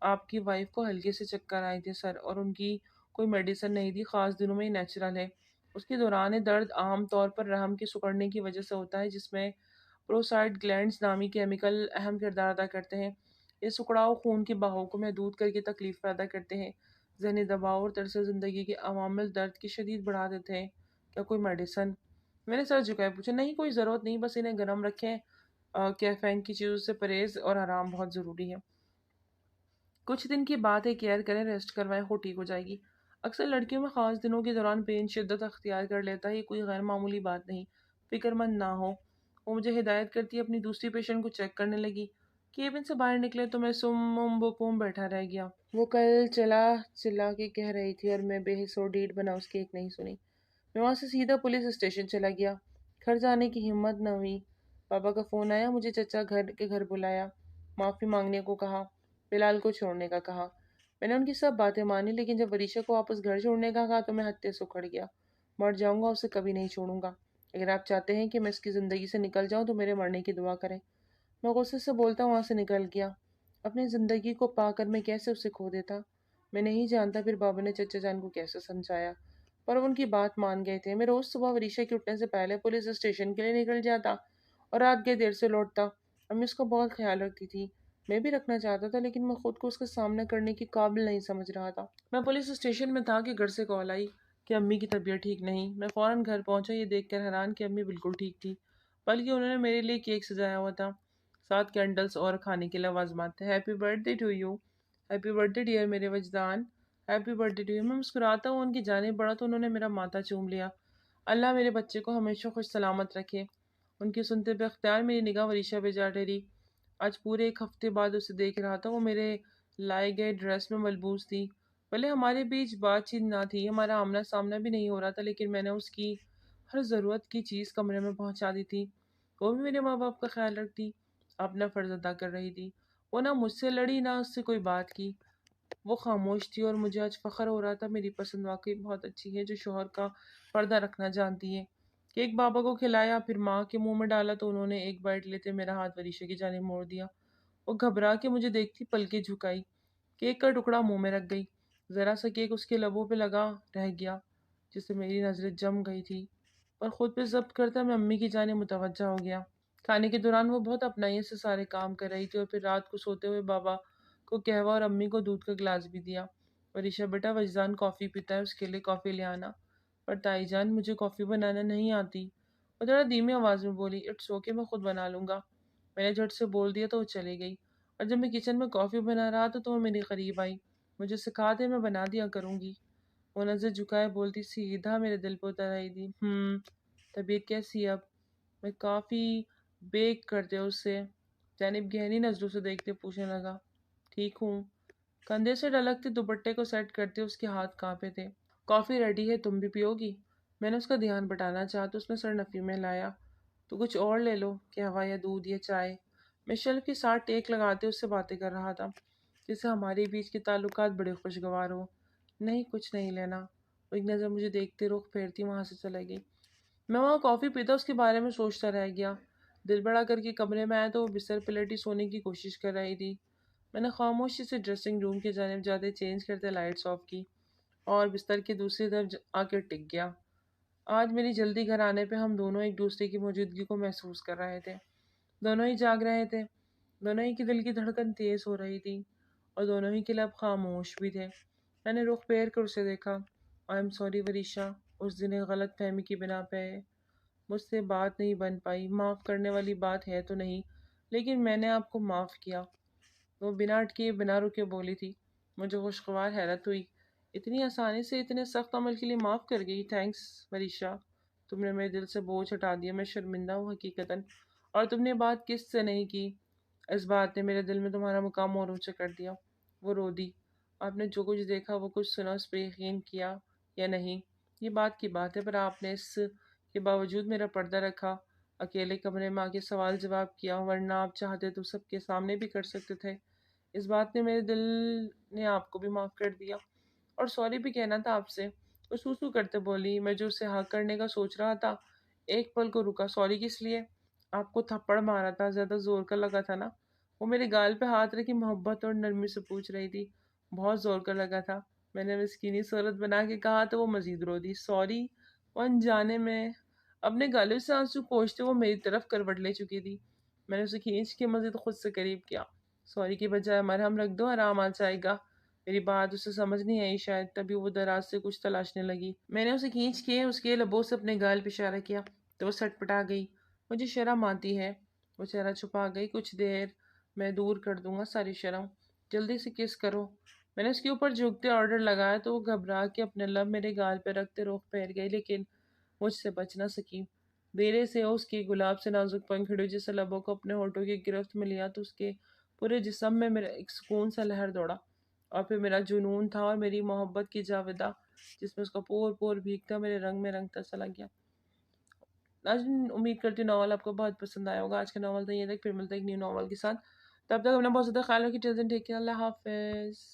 آپ کی وائف کو ہلکے سے چکر آئے تھے سر، اور ان کی کوئی میڈیسن نہیں تھی، خاص دنوں میں ہی نیچرل ہے، اس کے دوران درد عام طور پر رحم کے سکڑنے کی وجہ سے ہوتا ہے، جس میں پروسائڈ گلینڈز نامی کیمیکل اہم کردار ادا کرتے ہیں۔ یہ سکڑاؤ خون کے بہاؤ کو محدود کر کے تکلیف پیدا کرتے ہیں، ذہنی دباؤ اور طرز زندگی کے عوامل درد کی شدید بڑھا دیتے ہیں۔ کیا کوئی میڈیسن؟ میں نے سر جھکائے پوچھا، نہیں کوئی ضرورت نہیں، بس انہیں گرم رکھیں، کیفین کی چیزوں سے پرہیز اور آرام بہت ضروری ہے۔ کچھ دن کی بات ہے، کیئر کریں، ریسٹ کروائیں، وہ ٹھیک ہو جائے گی۔ اکثر لڑکیوں میں خاص دنوں کے دوران پین شدت اختیار کر لیتا ہے، یہ کوئی غیر معمولی بات نہیں، فکر مند نہ ہو۔ وہ مجھے ہدایت کرتی اپنی دوسری پیشنٹ کو چیک کرنے لگی۔ کیبن سے باہر نکلے تو میں سم بکم بیٹھا رہ گیا۔ وہ کل چلا کے کہہ رہی تھی اور میں بے حس و ڈیڑھ بنا اس کی ایک نہیں سنی۔ میں وہاں سے سیدھا پولیس اسٹیشن چلا گیا، گھر جانے کی ہمت نہ ہوئی۔ پاپا کا فون آیا، مجھے چچا گھر بلایا، معافی مانگنے کو کہا، بلال کو چھوڑنے کا کہا۔ میں نے ان کی سب باتیں مانی، لیکن جب وریشا کو واپس گھر چھوڑنے کا کہا تو میں ہتے سے اکھڑ گیا۔ مر جاؤں گا، اسے کبھی نہیں چھوڑوں گا۔ اگر آپ چاہتے ہیں کہ میں اس کی زندگی سے نکل جاؤں تو میرے مرنے کی دعا کریں۔ میں غصے سے بولتا وہاں سے نکل گیا۔ اپنی زندگی کو پا کر میں کیسے اسے کھو دیتا؟ میں نہیں جانتا پھر بابا نے چچا جان کو کیسے سمجھایا، پر وہ ان کی بات مان گئے تھے۔ میں روز صبح وریشا کے اٹھنے سے پہلے پولیس اسٹیشن کے لیے نکل جاتا اور رات گئے دیر سے لوٹتا۔ امی اس کا بہت خیال رکھتی تھی، میں بھی رکھنا چاہتا تھا لیکن میں خود کو اس کا سامنا کرنے کی قابل نہیں سمجھ رہا تھا۔ میں پولیس اسٹیشن میں تھا کہ گھر سے کال آئی کہ امی کی طبیعت ٹھیک نہیں۔ میں فوراً گھر پہنچا، یہ دیکھ کر حیران کہ امی بالکل ٹھیک تھی، بلکہ انہوں نے میرے لیے کیک سجایا ہوا تھا، ساتھ کینڈلز اور کھانے کے لوازمات تھے۔ Happy birthday to you, happy birthday dear میرے Wajdan, happy birthday to you. میں مسکراتا ہوں ان کی جانب بڑھا تو انہوں نے میرا ماتھا چوم لیا۔ اللہ میرے بچے کو ہمیشہ خوش سلامت رکھے۔ ان کی سنتے بے اختیار میری نگاہ وریشا پہ جا ٹھہری۔ آج پورے ایک ہفتے بعد اسے دیکھ رہا تھا، وہ میرے لائے گئے ڈریس میں ملبوس تھی۔ بھلے ہمارے بیچ بات چیت نہ تھی، ہمارا آمنا سامنا بھی نہیں ہو رہا تھا، لیکن میں نے اس کی ہر ضرورت کی چیز کمرے میں پہنچا دی تھی۔ وہ بھی میرے ماں باپ کا خیال رکھتی، اپنا فرض ادا کر رہی تھی۔ وہ نہ مجھ سے لڑی نہ اس سے کوئی بات کی، وہ خاموش تھی، اور مجھے آج فخر ہو رہا تھا میری پسند واقعی بہت اچھی ہے جو شوہر کا پردہ رکھنا جانتی ہے۔ کیک بابا کو کھلایا، پھر ماں کے منہ میں ڈالا تو انہوں نے ایک بائٹ لیتے میرا ہاتھ وریشا کی جانب موڑ دیا۔ وہ گھبرا کے مجھے دیکھتی پلکیں جھکائی، کیک کا ٹکڑا منہ میں رکھ گئی۔ ذرا سا کیک اس کے لبوں پہ لگا رہ گیا جس سے میری نظریں جم گئی تھی، پر خود پہ ضبط کرتا میں امی کی جانب متوجہ ہو گیا۔ کھانے کے دوران وہ بہت اپنائیت سے سارے کام کر رہی تھی، اور پھر رات کو سوتے ہوئے بابا کو قہوہ اور امی کو دودھ کا گلاس بھی دیا۔ وریشا بیٹا، وجدان کافی پیتا ہے، اس کے لیے کافی لے آنا۔ پر تائی جان مجھے کافی بنانا نہیں آتی، وہ ذرا دھیمی آواز میں بولی۔ اٹس اوکے، میں خود بنا لوں گا، میں نے جھٹ سے بول دیا تو وہ چلی گئی۔ اور جب میں کچن میں کافی بنا رہا تو وہ میری قریب آئی۔ مجھے سکھا دے، میں بنا دیا کروں گی، وہ نظر جھکائے بولتی، سیدھا میرے دل پہ اتر آئی تھی۔ طبیعت کیسی ہے اب؟ میں کافی بیک کرتے اسے جانب گہری نظروں سے دیکھتے پوچھنے لگا۔ ٹھیک ہوں، کندھے سے ڈھلکتے دوپٹے کو سیٹ کرتے اس کے ہاتھ کانپے تھے۔ کافی ریڈی ہے، تم بھی پیو گی؟ میں نے اس کا دھیان بٹانا چاہا تو اس نے سر نفی میں لایا۔ تو کچھ اور لے لو، قہوہ یا دودھ یا چائے۔ میں شیلف کے ساتھ ٹیک لگاتے اس سے باتیں کر رہا تھا جس سے ہمارے بیچ کے تعلقات بڑے خوشگوار ہو۔ نہیں، کچھ نہیں لینا، وہ ایک نظر مجھے دیکھتے رخ پھیرتی وہاں سے چلے گئی۔ میں وہاں کافی پیتا اس کے بارے میں سوچتا رہ گیا۔ دل بڑا کر کے کمرے میں آیا تو وہ بستر پلٹی سونے کی کوشش کر رہی تھی۔ میں نے خاموشی سے ڈریسنگ روم کی جانب جاتے چینج کرتے لائٹس آف کی اور بستر کے دوسری طرف آ کے ٹک گیا۔ آج میری جلدی گھر آنے پہ ہم دونوں ایک دوسرے کی موجودگی کو محسوس کر رہے تھے۔ دونوں ہی جاگ رہے تھے، دونوں ہی کی دل کی دھڑکن تیز ہو رہی تھی، اور دونوں ہی کے لب خاموش بھی تھے۔ میں نے رخ پھیر کر اسے دیکھا۔ آئی ایم سوری وریشا، اس دن ایک غلط فہمی کی بنا پہ مجھ سے بات نہیں بن پائی۔ معاف کرنے والی بات ہے تو نہیں، لیکن میں نے آپ کو معاف کیا، وہ بنا اٹکے بنا رکے بولی تھی۔ مجھے خوشگوار حیرت ہوئی، اتنی آسانی سے اتنے سخت عمل کے لیے معاف کر گئی؟ تھینکس وریشا، تم نے میرے دل سے بوجھ ہٹا دیا۔ میں شرمندہ ہوں حقیقتاً، اور تم نے بات کس سے نہیں کی، اس بات نے میرے دل میں تمہارا مقام اور اونچا کر دیا۔ وہ رو دی۔ آپ نے جو کچھ دیکھا، وہ کچھ سنا، اس پہ یقین کیا یا نہیں، یہ بات کی بات ہے، پر آپ نے اس کے باوجود میرا پردہ رکھا، اکیلے کمرے میں آ کے سوال جواب کیا، ورنہ آپ چاہتے تو سب کے سامنے بھی کر سکتے تھے۔ اس بات نے میرے دل نے آپ کو بھی معاف کر دیا، اور سوری بھی کہنا تھا آپ سے، وہ سو کرتے بولی۔ میں جو اسے حق کرنے کا سوچ رہا تھا ایک پل کو رکا۔ سوری کس لیے؟ آپ کو تھپڑ مارا تھا، زیادہ زور کا لگا تھا نا؟ وہ میرے گال پہ ہاتھ رکھی محبت اور نرمی سے پوچھ رہی تھی۔ بہت زور کا لگا تھا، میں نے مسکینی صورت بنا کے کہا تو وہ مزید رو دی۔ سوری، وہ انجانے میں اپنے گالے سے آنسو پوچھتے وہ میری طرف کروٹ لے چکی تھی۔ میں نے اسے کھینچ کے مزید خود سے قریب کیا۔ سوری کی بجائے مرہم رکھ دو، آرام آ جائے گا۔ میری بات اسے سمجھ نہیں آئی شاید، تبھی وہ دراز سے کچھ تلاشنے لگی۔ میں نے اسے کھینچ کے اس کے لبوں سے اپنے گال پہ اشارہ کیا تو وہ سٹ پٹا گئی۔ مجھے شرم آتی ہے، وہ چہرہ چھپا گئی۔ کچھ دیر میں دور کر دوں گا ساری شرم، جلدی سے کس کرو۔ میں نے اس کے اوپر جھکتے آرڈر لگایا تو وہ گھبرا کے اپنے لب میرے گال پہ رکھتے رخ پھیر گئی، لیکن مجھ سے بچ نہ سکی۔ دیرے سے اس کی گلاب سے نازک پنکھڑی جیسے لبوں کو اپنے ہونٹوں کی گرفت میں لیا تو اس کے پورے جسم میں میرا ایک سکون سا لہر دوڑا، اور پھر میرا جنون تھا اور میری محبت کی جاویدہ جس میں اس کا پور پور بھیگتا میرے رنگ میں رنگتا چلا گیا۔ آج امید کرتی ہوں ناول آپ کو بہت پسند آیا ہوگا۔ آج کا ناول تو یہ تک، پھر ملتا ہے ایک نیو ناول کے ساتھ، تب تک اپنا بہت زیادہ خیال رکھیے۔ ٹل دین ٹیک کیئر، اللہ حافظ۔